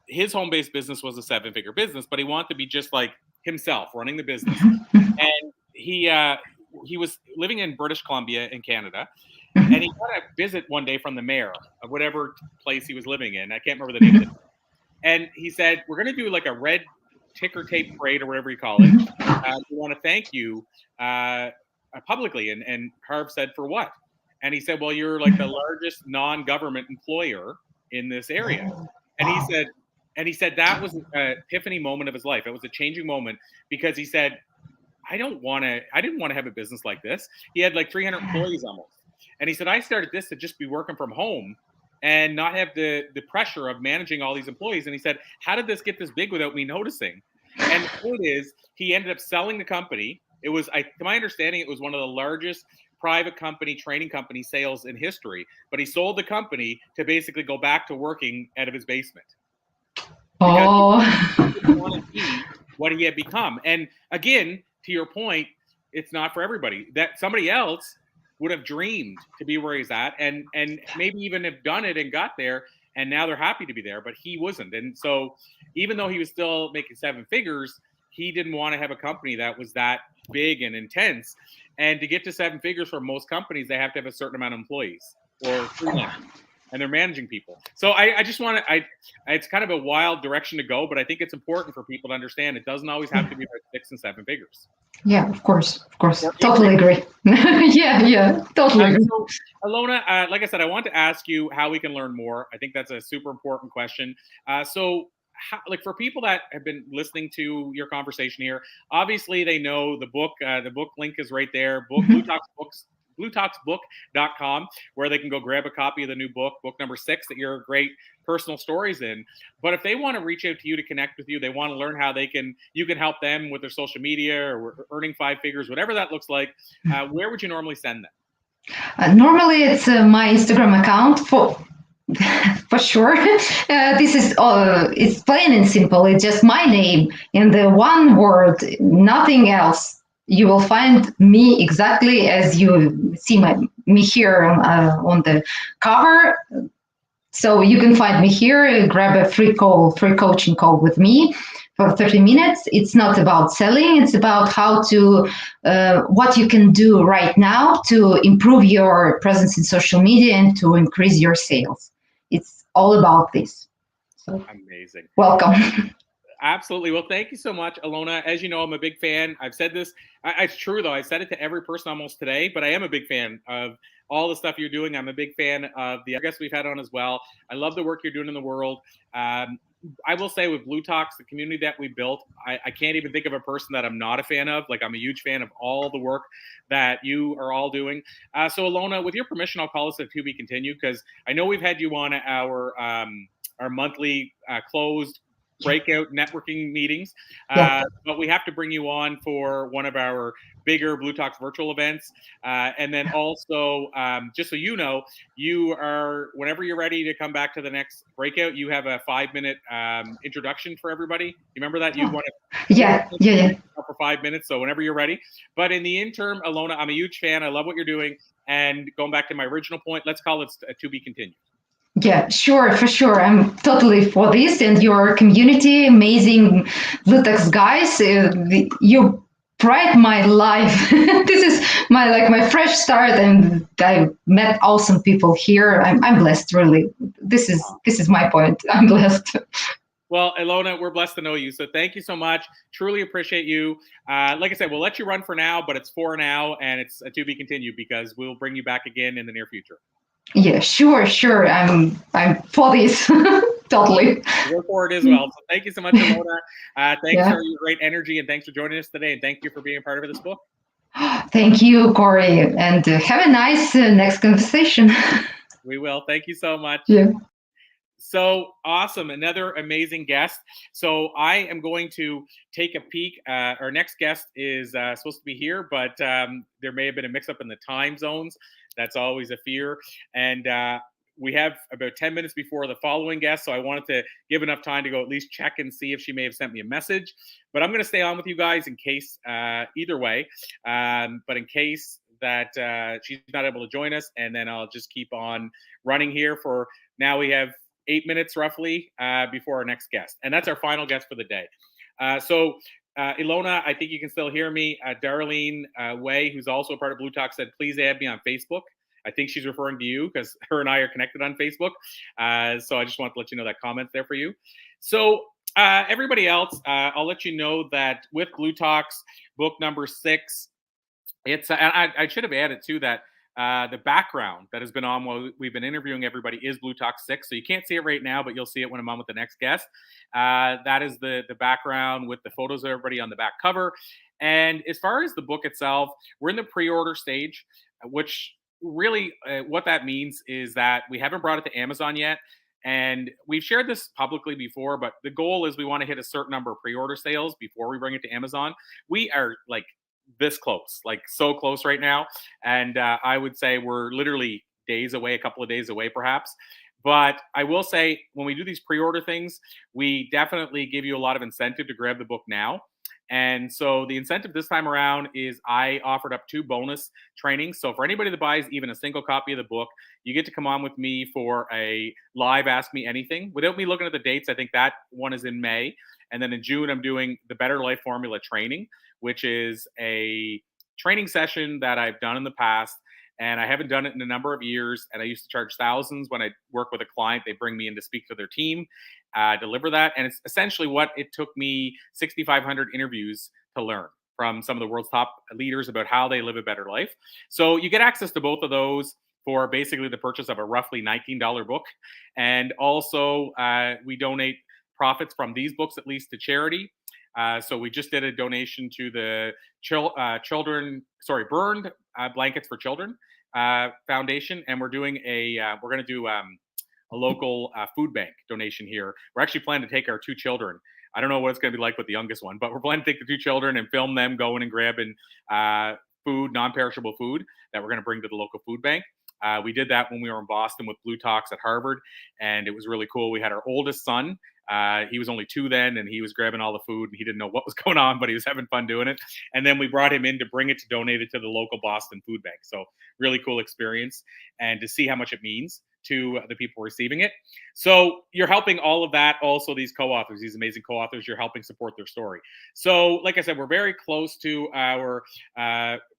[SPEAKER 1] his home-based business was a 7-figure business, but he wanted to be just like himself, running the business. And he was living in British Columbia in Canada, and he got a visit one day from the mayor of whatever place he was living in. I can't remember the name of it. And he said, we're going to do like a red ticker tape parade or whatever you call it. We want to thank you publicly. And Harv said, for what? And he said, well, you're like the largest non-government employer in this area. And he said that was an epiphany moment of his life. It was a changing moment, because he said, I didn't want to have a business like this. He had like 300 employees almost. And he said, I started this to just be working from home and not have the pressure of managing all these employees. And he said, how did this get this big without me noticing? And the point is, he ended up selling the company. It was, to my understanding, it was one of the largest private company, training company sales in history. But he sold the company to basically go back to working out of his basement. Because he didn't want to be what he had become. And again, to your point, it's not for everybody. That somebody else would have dreamed to be where he's at, and maybe even have done it and got there, and now they're happy to be there, but he wasn't. And so even though he was still making 7 figures, he didn't want to have a company that was that big and intense. And to get to 7 figures for most companies, they have to have a certain amount of employees or freelancers, and they're managing people. So I just want to, it's kind of a wild direction to go, but I think it's important for people to understand it doesn't always have to be about 6 and 7 figures.
[SPEAKER 5] Yeah, of course. Totally agree. yeah, totally agree.
[SPEAKER 1] So, Ilona, like I said, I want to ask you how we can learn more. I think that's a super important question. Like for people that have been listening to your conversation here, obviously they know the book. The book link is right there. bluetalksbook.com, where they can go grab a copy of the new book number 6 that your great personal stories in. But if they want to reach out to you to connect with you, they want to learn how you can help them with their social media or earning 5 figures, whatever that looks like, where would you normally send them?
[SPEAKER 5] Normally it's my Instagram account for sure. This is it's plain and simple. It's just my name in the one word, nothing else. You will find me exactly as you see me here on the cover. So you can find me here, grab a free coaching call with me for 30 minutes. It's not about selling. It's about what you can do right now to improve your presence in social media and to increase your sales. It's all about this. So,
[SPEAKER 1] amazing.
[SPEAKER 5] Welcome.
[SPEAKER 1] Absolutely. Well, thank you so much, Ilona. As you know, I'm a big fan. I've said this. It's true, though. I said it to every person almost today, but I am a big fan of all the stuff you're doing. I'm a big fan of the guests we've had on as well. I love the work you're doing in the world. I will say with bLU Talks, the community that we built, I can't even think of a person that I'm not a fan of. Like, I'm a huge fan of all the work that you are all doing. So, Ilona, with your permission, I'll call this a to be continued, because I know we've had you on our monthly closed breakout networking meetings, but we have to bring you on for one of our bigger bLU Talks virtual events. And then also, just so you know, you are, whenever you're ready to come back to the next breakout, you have a 5-minute introduction for everybody. You remember that? You want to for 5 minutes. So whenever you're ready. But in the interim, Ilona, I'm a huge fan. I love what you're doing. And going back to my original point, let's call it to be continued.
[SPEAKER 5] Yeah, sure, for sure. I'm totally for this, and your community, amazing Lutex guys. You bright my life. This is my fresh start, and I met awesome people here. I'm blessed, really. This is my point. I'm blessed.
[SPEAKER 1] Well, Ilona, we're blessed to know you. So thank you so much. Truly appreciate you. Like I said, we'll let you run for now, but it's for now, and it's to be continued because we'll bring you back again in the near future.
[SPEAKER 5] Yeah, sure. I'm for this. Totally.
[SPEAKER 1] We're for it as well. So thank you so much, Ilona. Thanks
[SPEAKER 5] Yeah.
[SPEAKER 1] for your great energy, and thanks for joining us today, and thank you for being a part of this book.
[SPEAKER 5] Thank you, Corey, and have a nice next conversation.
[SPEAKER 1] We will. Thank you so much.
[SPEAKER 5] Yeah.
[SPEAKER 1] So awesome. Another amazing guest. So I am going to take a peek. Our next guest is supposed to be here, but there may have been a mix up in the time zones. That's always a fear. And we have about 10 minutes before the following guest. So I wanted to give enough time to go at least check and see if she may have sent me a message. But I'm going to stay on with you guys in case either way. But in case that she's not able to join us, and then I'll just keep on running here for now. We have 8 minutes roughly before our next guest. And that's our final guest for the day. Ilona, I think you can still hear me. Darlene Way, who's also a part of bLU Talk, said, please add me on Facebook. I think she's referring to you because her and I are connected on Facebook. So I just want to let you know that comment's there for you. So everybody else, I'll let you know that with bLU Talks, book number 6, it's I should have added too that the background that has been on while we've been interviewing everybody is bLU Talk 6. So you can't see it right now, but you'll see it when I'm on with the next guest. That is the background with the photos of everybody on the back cover. And as far as the book itself, we're in the pre-order stage, which really what that means is that we haven't brought it to Amazon yet. And we've shared this publicly before, but the goal is we want to hit a certain number of pre-order sales before we bring it to Amazon. We are like this close, like so close right now. And I would say we're literally days away, a couple of days away perhaps. But I will say when we do these pre-order things, we definitely give you a lot of incentive to grab the book now. And so the incentive this time around is I offered up 2 bonus trainings. So for anybody that buys even a single copy of the book, you get to come on with me for a live Ask Me Anything. Without me looking at the dates, I think that one is in May. And then in June, I'm doing the Better Life Formula training, which is a training session that I've done in the past. And I haven't done it in a number of years. And I used to charge thousands when I work with a client. They bring me in to speak to their team, deliver that. And it's essentially what it took me 6,500 interviews to learn from some of the world's top leaders about how they live a better life. So you get access to both of those for basically the purchase of a roughly $19 book. And also we donate profits from these books at least to charity. So we just did a donation to the Burned Blankets for Children Foundation, and we're doing we're going to do a local food bank donation here. We're actually planning to take our 2 children. I don't know what it's going to be like with the youngest one, but we're planning to take the 2 children and film them going and grabbing food, non-perishable food that we're going to bring to the local food bank. We did that when we were in Boston with bLU Talks at Harvard, and it was really cool. We had our oldest son. He was only 2 then, and he was grabbing all the food, and he didn't know what was going on, but he was having fun doing it. And then we brought him in to bring it to donate it to the local Boston food bank. So really cool experience, and to see how much it means to the people receiving it. So you're helping all of that. Also, these co-authors, these amazing co-authors, you're helping support their story. So like I said, we're very close to our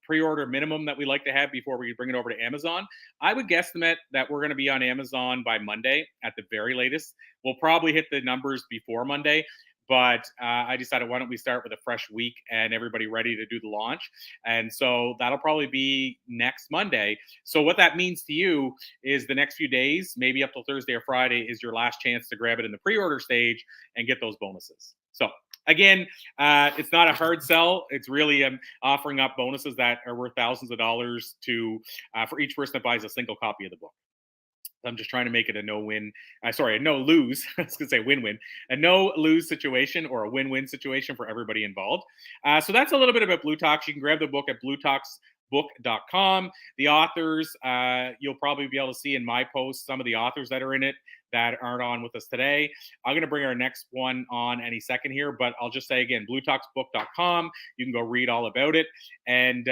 [SPEAKER 1] pre-order minimum that we like to have before we bring it over to Amazon. I would guesstimate that we're going to be on Amazon by Monday at the very latest. We'll probably hit the numbers before Monday, but I decided why don't we start with a fresh week and everybody ready to do the launch. And so that'll probably be next Monday. So what that means to you is the next few days, maybe up till Thursday or Friday, is your last chance to grab it in the pre-order stage and get those bonuses. So again, it's not a hard sell. It's really offering up bonuses that are worth thousands of dollars to for each person that buys a single copy of the book. I'm just trying to make it a no-win. A no-lose. I was going to say win-win. A no-lose situation or a win-win situation for everybody involved. So that's a little bit about bLU Talks. You can grab the book at blutalksbook.com. The authors, you'll probably be able to see in my post some of the authors that are in it that aren't on with us today. I'm going to bring our next one on any second here, but I'll just say again, bluetalksbook.com. You can go read all about it. And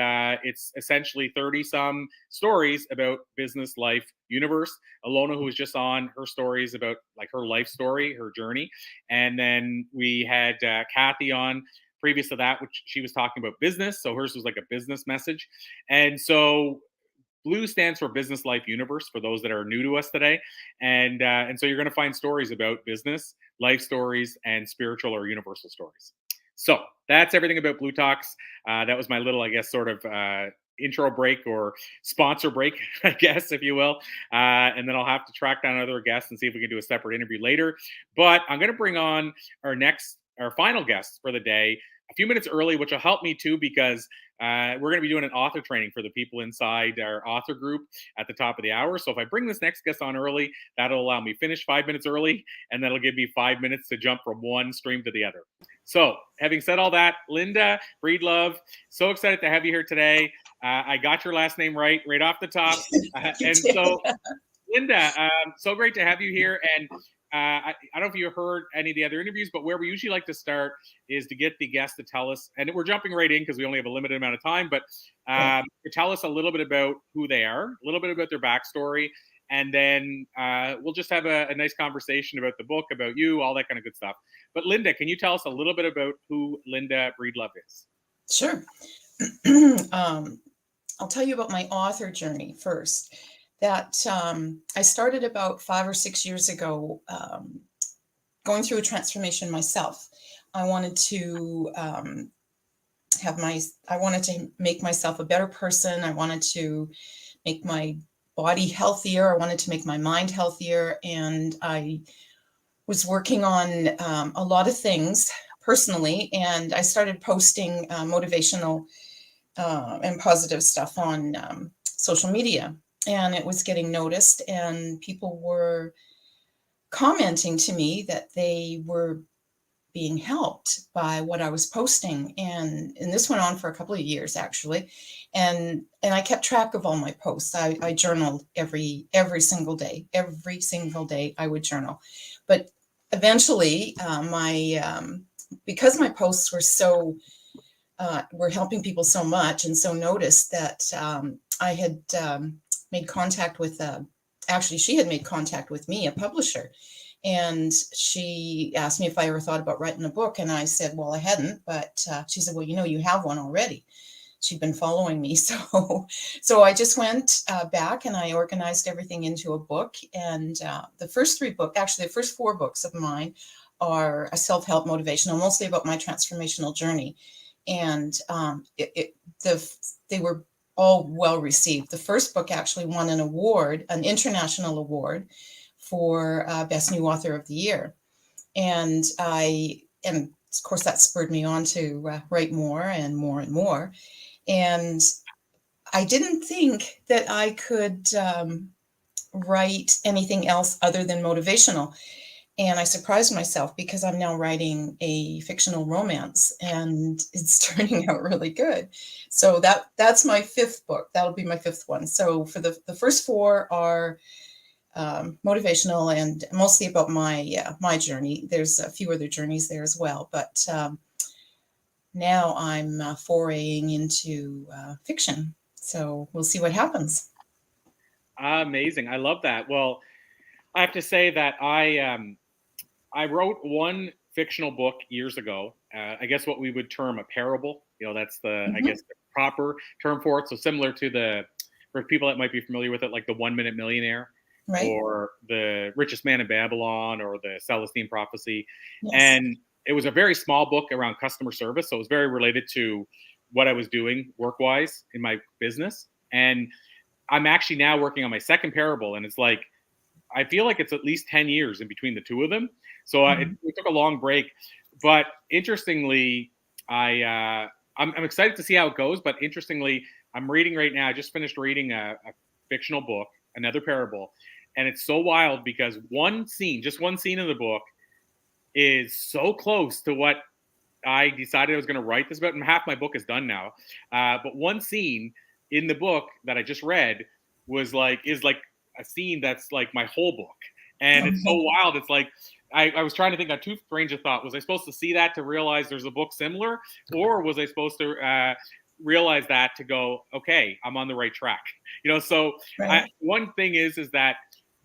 [SPEAKER 1] it's essentially 30 some stories about business, life, universe. Ilona, who was just on, her stories about like her life story, her journey. And then we had Cathy on previous to that, which she was talking about business. So hers was like a business message. And so bLU stands for Business Life Universe for those that are new to us today. And so you're going to find stories about business, life stories, and spiritual or universal stories. So that's everything about bLU Talks. That was my little, I guess, sort of intro break or sponsor break, I guess, if you will. And then I'll have to track down another guest and see if we can do a separate interview later. But I'm going to bring on our final guest for the day a few minutes early, which will help me too, because we're going to be doing an author training for the people inside our author group at the top of the hour. So if I bring this next guest on early, that'll allow me finish 5 minutes early, and that'll give me 5 minutes to jump from one stream to the other. So having said all that, Linda Breedlove, so excited to have you here today. I got your last name right off the top. And so Linda, so great to have you here. And I don't know if you heard any of the other interviews, but where we usually like to start is to get the guest to tell us, and we're jumping right in because we only have a limited amount of time, but to tell us a little bit about who they are, a little bit about their backstory, and then we'll just have a nice conversation about the book, about you, all that kind of good stuff. But Linda, can you tell us a little bit about who Linda Breedlove is?
[SPEAKER 6] Sure. I'll tell you about my author journey first. That I started about 5 or 6 years ago, going through a transformation myself. I wanted to make myself a better person. I wanted to make my body healthier. I wanted to make my mind healthier. And I was working on a lot of things personally. And I started posting motivational and positive stuff on social media. And it was getting noticed, and people were commenting to me that they were being helped by what I was posting. And this went on for a couple of years, actually. And I kept track of all my posts. I journaled every single day. Every single day I would journal. But eventually, because my posts were helping people so much and so noticed, that I had made contact with she had made contact with me, a publisher, and she asked me if I ever thought about writing a book, and I said, well, I hadn't, but she said, well, you have one already. She'd been following me, so I just went back and I organized everything into a book. And the first 4 books of mine are a self-help motivational, mostly about my transformational journey, and they were all well received. The first book actually won an award, an international award, for Best New Author of the Year. And of course that spurred me on to write more and more and more. And I didn't think that I could write anything else other than motivational. And I surprised myself, because I'm now writing a fictional romance, and it's turning out really good. So that's my 5th book. That'll be my 5th one. So for the first 4 are motivational and mostly about my journey. There's a few other journeys there as well, but now I'm foraying into fiction. So we'll see what happens.
[SPEAKER 1] Amazing. I love that. Well, I have to say that I wrote one fictional book years ago. I guess what we would term a parable. That's I guess the proper term for it. So similar to for people that might be familiar with it, like the 1 Minute Millionaire, right, or the Richest Man in Babylon, or the Celestine Prophecy. Yes. And it was a very small book around customer service. So it was very related to what I was doing work-wise in my business. And I'm actually now working on my second parable, and it's like, I feel like it's at least 10 years in between the two of them. So it took a long break, but interestingly, I'm excited to see how it goes. But interestingly, I'm reading right now. I just finished reading a fictional book, another parable, and it's so wild because just one scene in the book is so close to what I decided I was going to write this about. And half my book is done now, but one scene in the book that I just read is like a scene that's like my whole book. And it's so wild. It's like, I was trying to think on too strange a thought. Was I supposed to see that to realize there's a book similar, or was I supposed to realize that to go, okay, I'm on the right track? So
[SPEAKER 6] Right.
[SPEAKER 1] one thing is that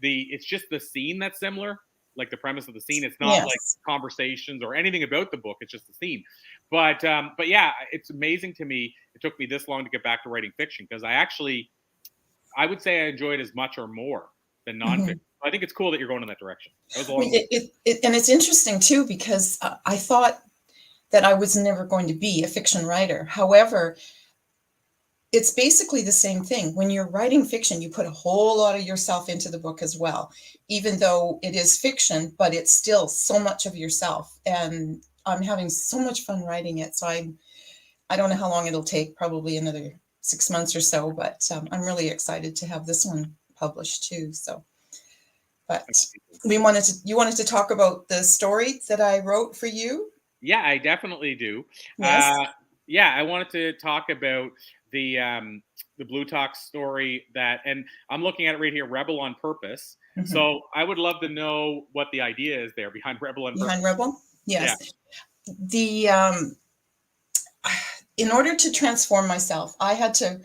[SPEAKER 1] it's just the scene that's similar, like the premise of the scene. It's not like
[SPEAKER 6] Yes.
[SPEAKER 1] conversations or anything about the book. It's just the scene. But yeah, it's amazing to me. It took me this long to get back to writing fiction, because I would say I enjoy it as much or more than nonfiction.
[SPEAKER 6] Mhm.
[SPEAKER 1] I think it's cool that you're going in that direction. That was a long
[SPEAKER 6] Well, and it's interesting too, because I thought that I was never going to be a fiction writer. However, it's basically the same thing. When you're writing fiction, you put a whole lot of yourself into the book as well, even though it is fiction, but it's still so much of yourself. And I'm having so much fun writing it. So I don't know how long it'll take, probably another 6 months or so, but I'm really excited to have this one published too. So, but you wanted to talk about the story that I wrote for you?
[SPEAKER 1] Yeah, I definitely do.
[SPEAKER 6] Yes.
[SPEAKER 1] Yeah, I wanted to talk about the Blue Talk story and I'm looking at it right here, Rebel on Purpose.
[SPEAKER 6] Mhm.
[SPEAKER 1] So I would love to know what the idea is there behind Rebel on Purpose.
[SPEAKER 6] Behind Rebel? Yes. The in order to transform myself, I had to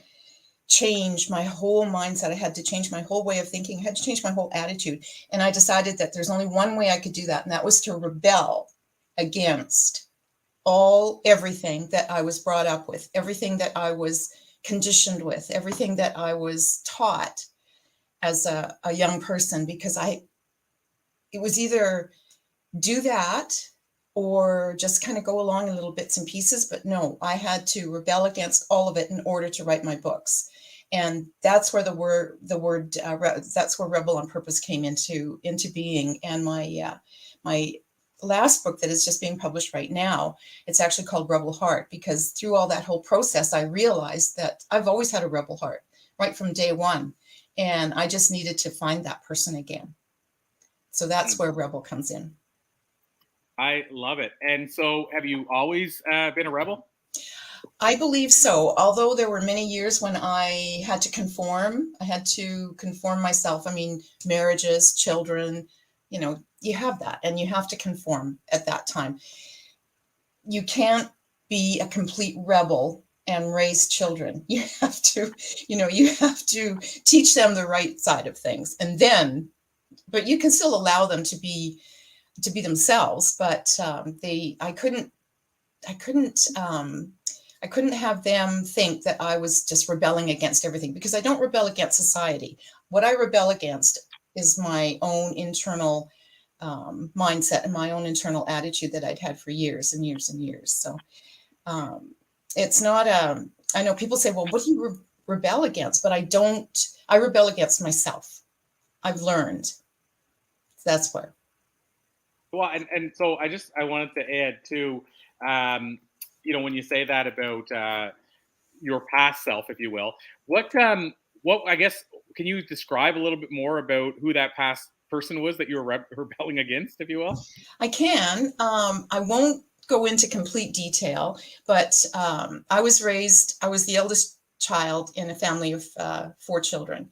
[SPEAKER 6] change my whole mindset. I had to change my whole way of thinking. I had to change my whole attitude. And I decided that there's only one way I could do that, and that was to rebel against everything that I was brought up with, everything that I was conditioned with, everything that I was taught as a young person, because it was either do that or just kind of go along in little bits and pieces. But no, I had to rebel against all of it in order to write my books. And that's where that's where Rebel on Purpose came into being. And my last book that is just being published right now, it's actually called Rebel Heart, because through all that whole process, I realized that I've always had a rebel heart right from day one. And I just needed to find that person again. So that's where Rebel comes in.
[SPEAKER 1] I love it. And so have you always been a rebel?
[SPEAKER 6] I believe so. Although there were many years when I had to conform. I had to conform myself. I mean, marriages, children, you have that, and you have to conform at that time. You can't be a complete rebel and raise children. You have to teach them the right side of things. And then, but you can still allow them to be themselves. But I couldn't have them think that I was just rebelling against everything, because I don't rebel against society. What I rebel against is my own internal mindset and my own internal attitude that I'd had for years and years and years. So it's not I know people say, well, what do you rebel against? But I don't. I rebel against myself. I've learned. That's where.
[SPEAKER 1] Well, and so I wanted to add too, when you say that about your past self, if you will, what I guess, can you describe a little bit more about who that past person was that you were rebelling against, if you will?
[SPEAKER 6] I can. I won't go into complete detail, but I was the eldest child in a family of 4 children.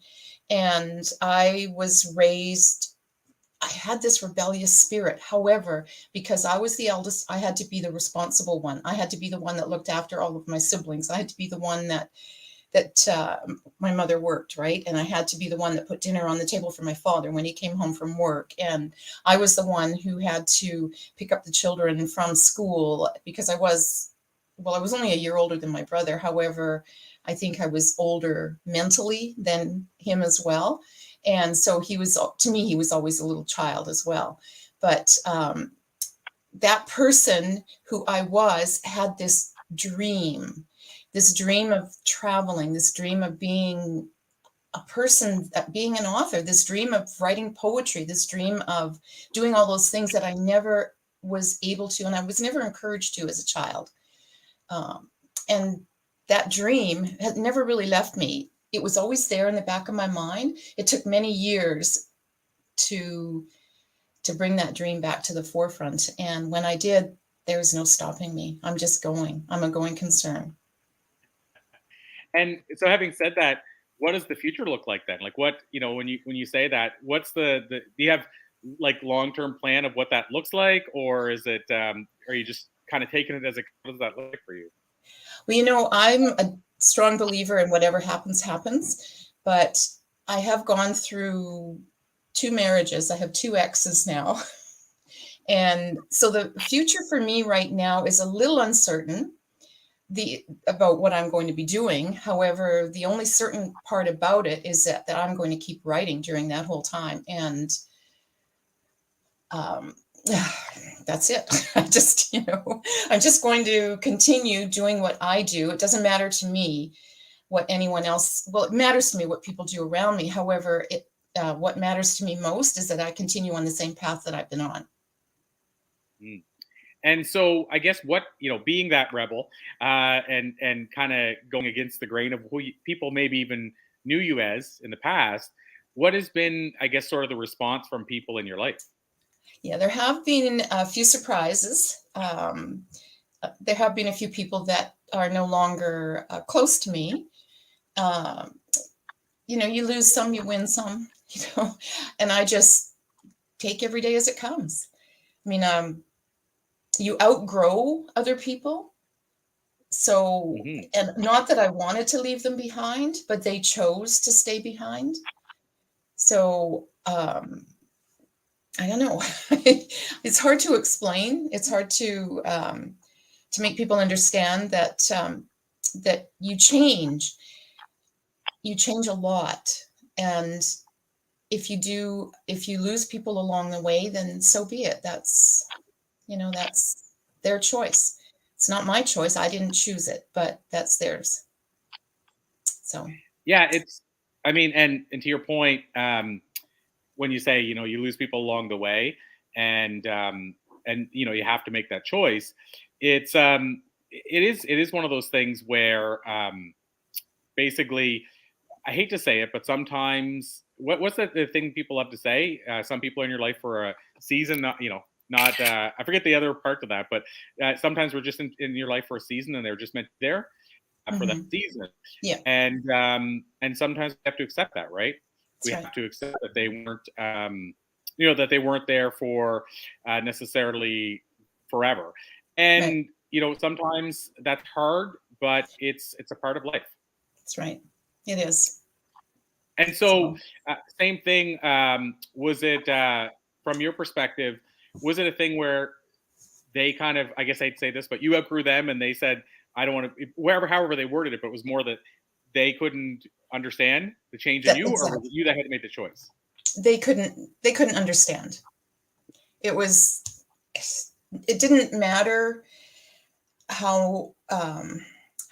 [SPEAKER 6] And I was raised, I had this rebellious spirit. However, because I was the eldest, I had to be the responsible one. I had to be the one that looked after all of my siblings. I had to be the one that my mother worked, right? And I had to be the one that put dinner on the table for my father when he came home from work. And I was the one who had to pick up the children from school, because I was only a year older than my brother. However, I think I was older mentally than him as well. And so he was always a little child as well. But that person who I was had this dream of traveling, this dream of being a person, being an author, this dream of writing poetry, this dream of doing all those things that I never was able to, and I was never encouraged to as a child. And that dream had never really left me. It was always there in the back of my mind. It took many years to bring that dream back to the forefront. And when I did, there was no stopping me. I'm just going. I'm a going concern.
[SPEAKER 1] And so, having said that, what does the future look like then? Like what, when you say that, what's do you have like long-term plan of what that looks like, or is it are you just kind of taking it as what does that look like for you?
[SPEAKER 6] Well, I'm a strong believer in whatever happens, happens, but I have gone through 2 marriages. I have 2 exes now. And so the future for me right now is a little uncertain about what I'm going to be doing. However, the only certain part about it is that I'm going to keep writing during that whole time. And that's it. I'm just going to continue doing what I do. It doesn't matter to me what anyone else, well, it matters to me what people do around me. However, what matters to me most is that I continue on the same path that I've been on.
[SPEAKER 1] Mm. And so I guess what, being that rebel and kind of going against the grain of who people maybe even knew you as in the past, what has been, I guess, sort of the response from people in your life?
[SPEAKER 6] Yeah, there have been a few surprises. There have been a few people that are no longer close to me. You lose some, you win some, and I just take every day as it comes. I mean, you outgrow other people. So, and not that I wanted to leave them behind, but they chose to stay behind. So, I don't know. It's hard to explain. It's hard to make people understand that that you change a lot. And if you lose people along the way, then so be it. That's their choice. It's not my choice. I didn't choose it, but that's theirs. So
[SPEAKER 1] yeah, and to your point, when you say you lose people along the way, and you have to make that choice, it is one of those things where basically, I hate to say it, but sometimes what's the thing people love to say? Some people are in your life for a season, not I forget the other part of that, but sometimes we're just in your life for a season, and they're just meant there for that season.
[SPEAKER 6] Yeah.
[SPEAKER 1] And sometimes we have to accept that, right? We
[SPEAKER 6] That's
[SPEAKER 1] have to accept that they weren't, that they weren't there for necessarily forever. And sometimes that's hard, but it's a part of life.
[SPEAKER 6] That's right. It is.
[SPEAKER 1] And so, same thing. Was it from your perspective? Was it a thing where they kind of, I guess I'd say this, but you outgrew them, and they said, "I don't want to," however they worded it, but it was more that they couldn't understand the change in you, or was it you that had to make the choice?
[SPEAKER 6] They couldn't understand. It didn't matter how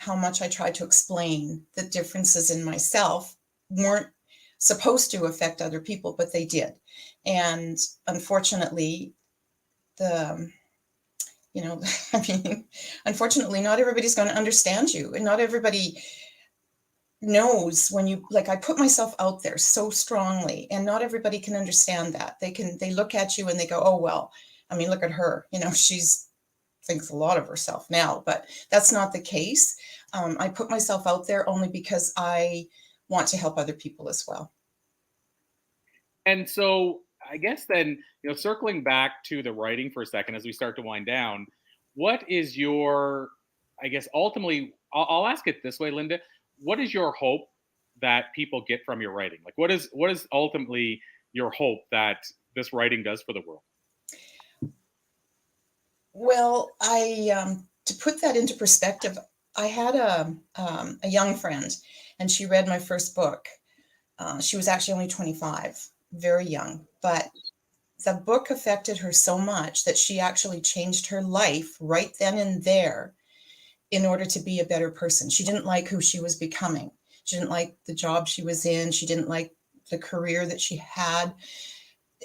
[SPEAKER 6] much I tried to explain the differences in myself weren't supposed to affect other people, but they did. And unfortunately, unfortunately, not everybody's going to understand you, and not everybody knows when you, like, I put myself out there so strongly, and not everybody can understand that. They look at you and they go, oh, well, I mean, look at her, she's thinks a lot of herself now, but that's not the case. I put myself out there only because I want to help other people as well.
[SPEAKER 1] And so I guess then, circling back to the writing for a second, as we start to wind down, what is your, I guess, ultimately, I'll ask it this way, Linda, what is your hope that people get from your writing? Like, what is ultimately your hope that this writing does for the world?
[SPEAKER 6] Well, to put that into perspective, I had a young friend, and she read my first book. She was actually only 25, very young, but the book affected her so much that she actually changed her life right then and there in order to be a better person. She didn't like who she was becoming. She didn't like the job she was in. She didn't like the career that she had.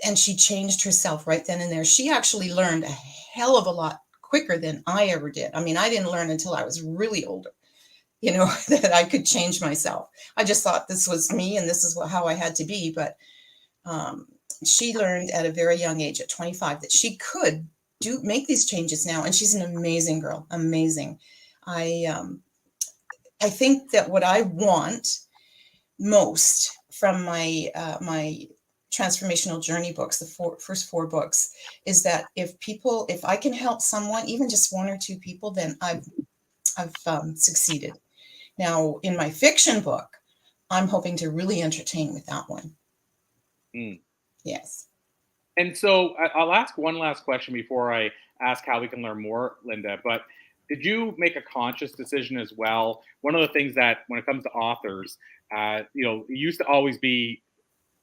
[SPEAKER 6] And she changed herself right then and there. She actually learned a hell of a lot quicker than I ever did. I mean, I didn't learn until I was really older, that I could change myself. I just thought this was me and this is how I had to be. But she learned at a very young age, at 25, that she could make these changes now. And she's an amazing girl, amazing. I think that what I want most from my my transformational journey books, the first 4 books, is that if I can help someone, even just 1 or 2 people, then I've succeeded. Now, in my fiction book, I'm hoping to really entertain with that one.
[SPEAKER 1] Mm.
[SPEAKER 6] Yes.
[SPEAKER 1] And so I'll ask one last question before I ask how we can learn more, Linda. But did you make a conscious decision as well? One of the things that when it comes to authors, it used to always be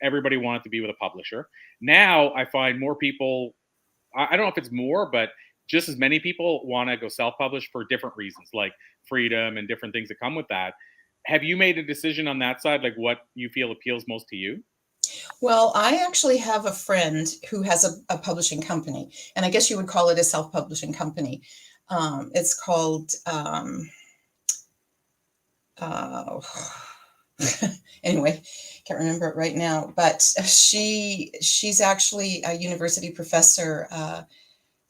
[SPEAKER 1] everybody wanted to be with a publisher. Now I find more people, I don't know if it's more, but just as many people want to go self-publish for different reasons, like freedom and different things that come with that. Have you made a decision on that side, like what you feel appeals most to you?
[SPEAKER 6] Well, I actually have a friend who has a publishing company, and I guess you would call it a self-publishing company. It's called, anyway, can't remember it right now, but she's actually a university professor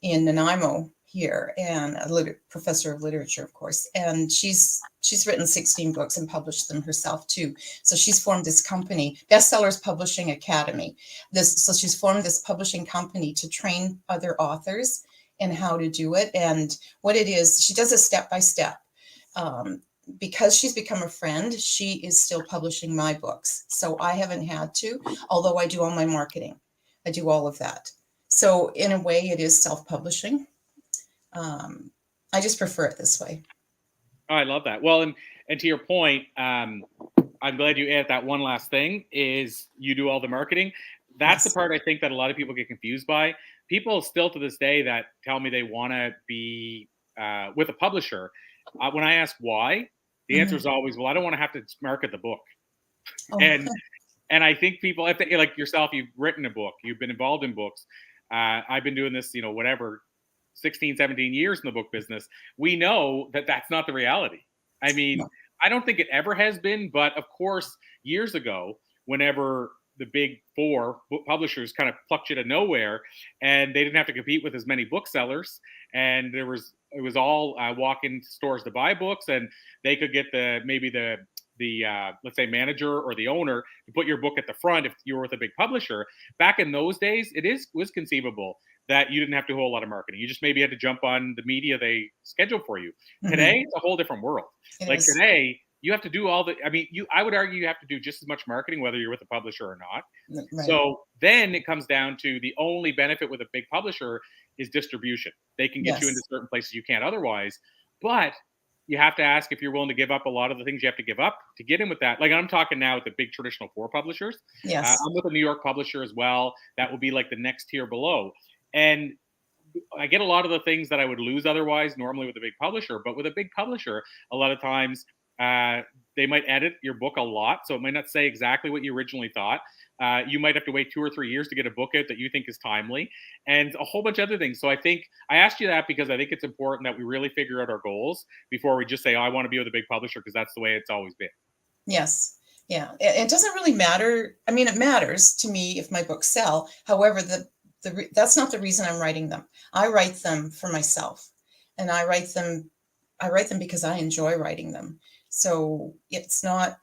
[SPEAKER 6] in Nanaimo here, and a professor of literature, of course. And she's written 16 books and published them herself too. So she's formed this company, Bestsellers Publishing Academy. So she's formed this publishing company to train other authors in how to do it. And what it is, she does a step-by-step. Because she's become a friend, she is still publishing my books. So I haven't had to, although I do all my marketing. I do all of that. So in a way, it is self-publishing. I just prefer it this way.
[SPEAKER 1] Oh, I love that. Well, and to your point, I'm glad you added that one last thing is you do all the marketing. That's
[SPEAKER 6] Yes.
[SPEAKER 1] the part I think that a lot of people get confused by. People still to this day that tell me they want to be with a publisher. When I ask why, the answer is always, well, I don't want to have to market the book.
[SPEAKER 6] Oh.
[SPEAKER 1] And I think people, if they, like yourself, you've written a book, you've been involved in books. I've been doing this, 16, 17 years in the book business. We know that that's not the reality. I mean,
[SPEAKER 6] No.
[SPEAKER 1] I don't think it ever has been, but of course, years ago, whenever the big 4 book publishers kind of plucked you to nowhere, and they didn't have to compete with as many booksellers, and it was all walk in stores to buy books, and they could get the let's say manager or the owner to put your book at the front if you were with a big publisher. Back in those days, was conceivable that you didn't have to do a whole lot of marketing. You just maybe had to jump on the media they scheduled for you. Today, it's a whole different world. Today, you have to do I would argue you have to do just as much marketing whether you're with a publisher or not.
[SPEAKER 6] Right.
[SPEAKER 1] So then it comes down to the only benefit with a big publisher is distribution. They can get you into certain places you can't otherwise. But you have to ask if you're willing to give up a lot of the things you have to give up to get in with that. Like I'm talking now with the big traditional 4 publishers.
[SPEAKER 6] Yes.
[SPEAKER 1] I'm with a New York publisher as well. That will be like the next tier below. And I get a lot of the things that I would lose otherwise normally with a big publisher. But with a big publisher, a lot of times they might edit your book a lot. So it might not say exactly what you originally thought. You might have to wait 2 or 3 years to get a book out that you think is timely, and a whole bunch of other things. So I think I asked you that because I think it's important that we really figure out our goals before we just say, oh, I want to be with a big publisher, because that's the way it's always been.
[SPEAKER 6] Yes. Yeah. It doesn't really matter. I mean, it matters to me if my books sell. However, that's not the reason I'm writing them. I write them for myself, and I write them because I enjoy writing them. So it's not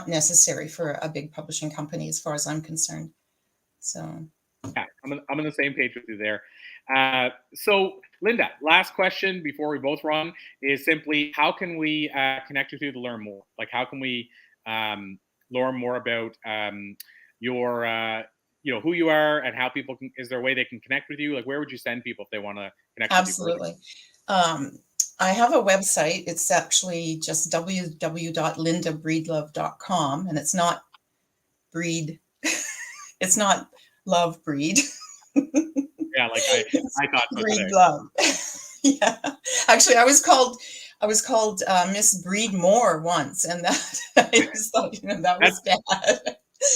[SPEAKER 6] necessary for a big publishing company as far as I'm concerned. So
[SPEAKER 1] yeah, I'm on the same page with you there. So Linda, last question before we both run is simply, how can we connect with you to learn more? Like, how can we learn more about your who you are and how people can, is there a way they can connect with you? Like, where would you send people if they want to connect with you?
[SPEAKER 6] Absolutely. I have a website. It's actually just www.lindabreedlove.com, and it's not breed. It's not love breed.
[SPEAKER 1] Yeah, like I thought so.
[SPEAKER 6] Breed love. Yeah, actually, I was called Miss Breed More once, and that I just thought that was bad.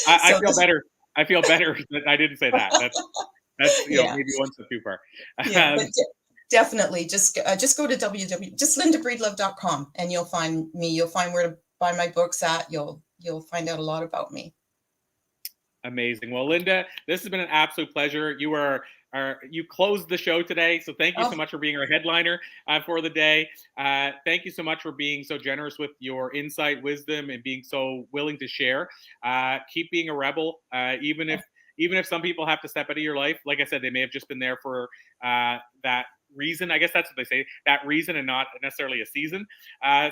[SPEAKER 1] I feel better. I feel better that I didn't say that. That's maybe one step too far.
[SPEAKER 6] Yeah, but definitely just go to lindabreedlove.com and you'll find me. You'll find where to buy my books at. You'll find out a lot about me.
[SPEAKER 1] Amazing. Well, Linda, this has been an absolute pleasure. You are you closed the show today. So thank you
[SPEAKER 6] Oh.
[SPEAKER 1] so much for being our headliner for the day. Thank you so much for being so generous with your insight, wisdom, and being so willing to share. Keep being a rebel, even if some people have to step out of your life. Like I said, they may have just been there for that reason. I guess that's what they say, that reason, and not necessarily a season.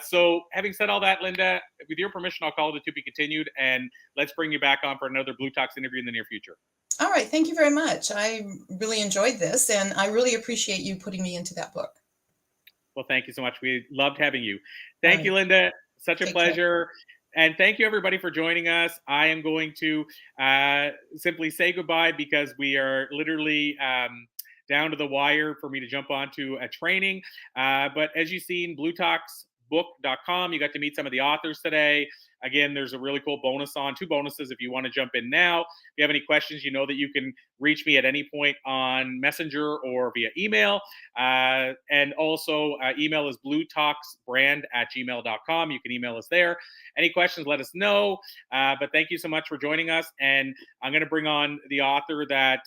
[SPEAKER 1] So having said all that, Linda, with your permission, I'll call it a to be continued, and let's bring you back on for another Blue Talks interview in the near future.
[SPEAKER 6] All right. Thank you very much. I really enjoyed this, and I really appreciate you putting me into that book.
[SPEAKER 1] Well, thank you so much. We loved having you. Thank
[SPEAKER 6] All
[SPEAKER 1] you,
[SPEAKER 6] right.
[SPEAKER 1] Linda. Such a
[SPEAKER 6] Take
[SPEAKER 1] pleasure. And thank you, everybody, for joining us. I am going to simply say goodbye because we are literally down to the wire for me to jump onto a training. But as you've seen, bluetalksbook.com, you got to meet some of the authors today. Again, there's a really cool bonus on, 2 bonuses if you want to jump in now. If you have any questions, you know that you can reach me at any point on Messenger or via email. And also, email is bluetalksbrand@gmail.com. You can email us there. Any questions, let us know. But thank you so much for joining us. And I'm going to bring on the author that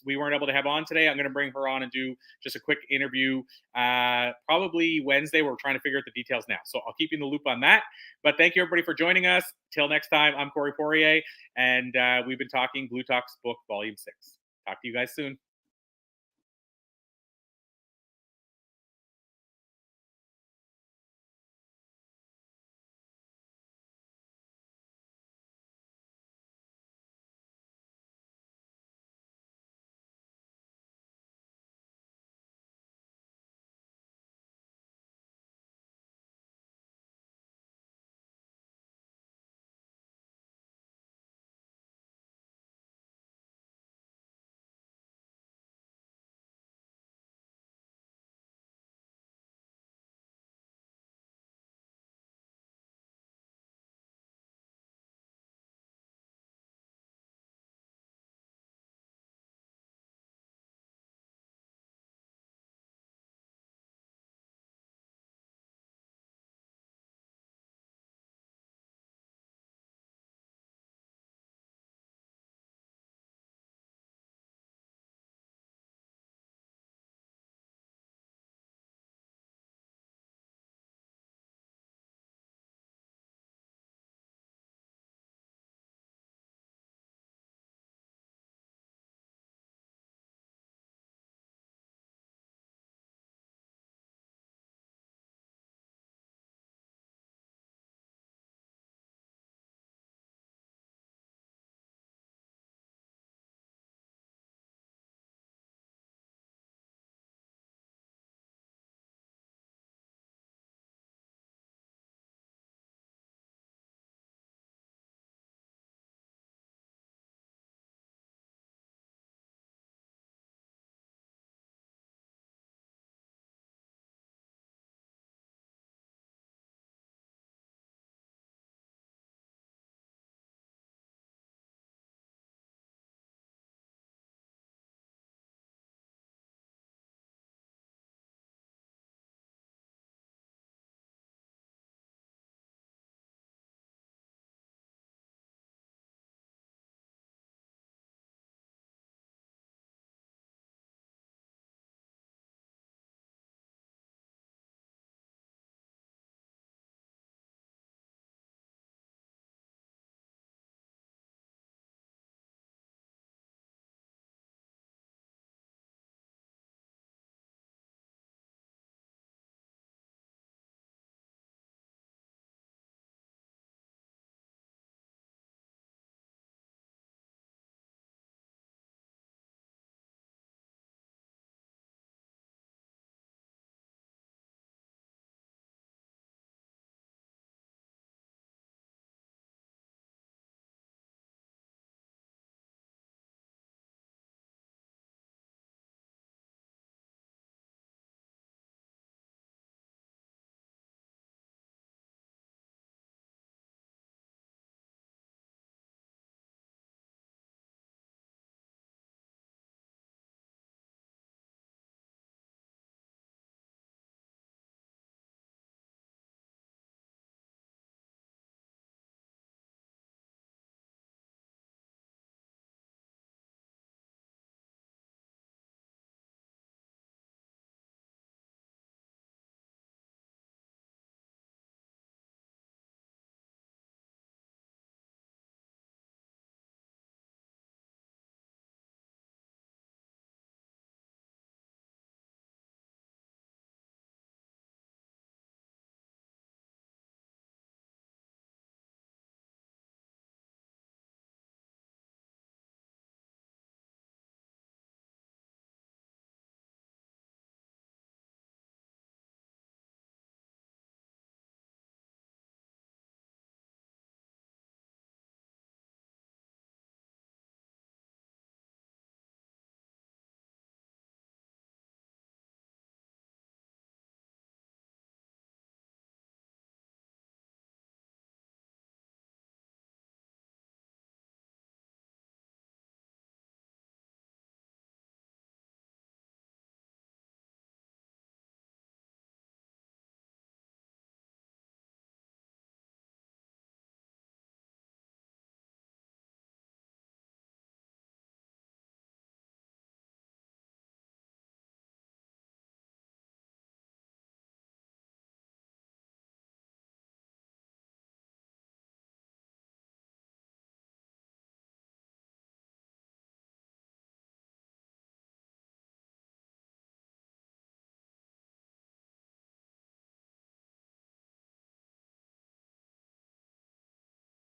[SPEAKER 1] we weren't able to have on today. I'm going to bring her on and do just a quick interview probably Wednesday. We're trying to figure out the details now. So I'll keep you in the loop on that. But thank you, everybody, for joining us. Till next time, I'm Corey Poirier, and we've been talking Blue Talks Book Volume 6. Talk to you guys soon.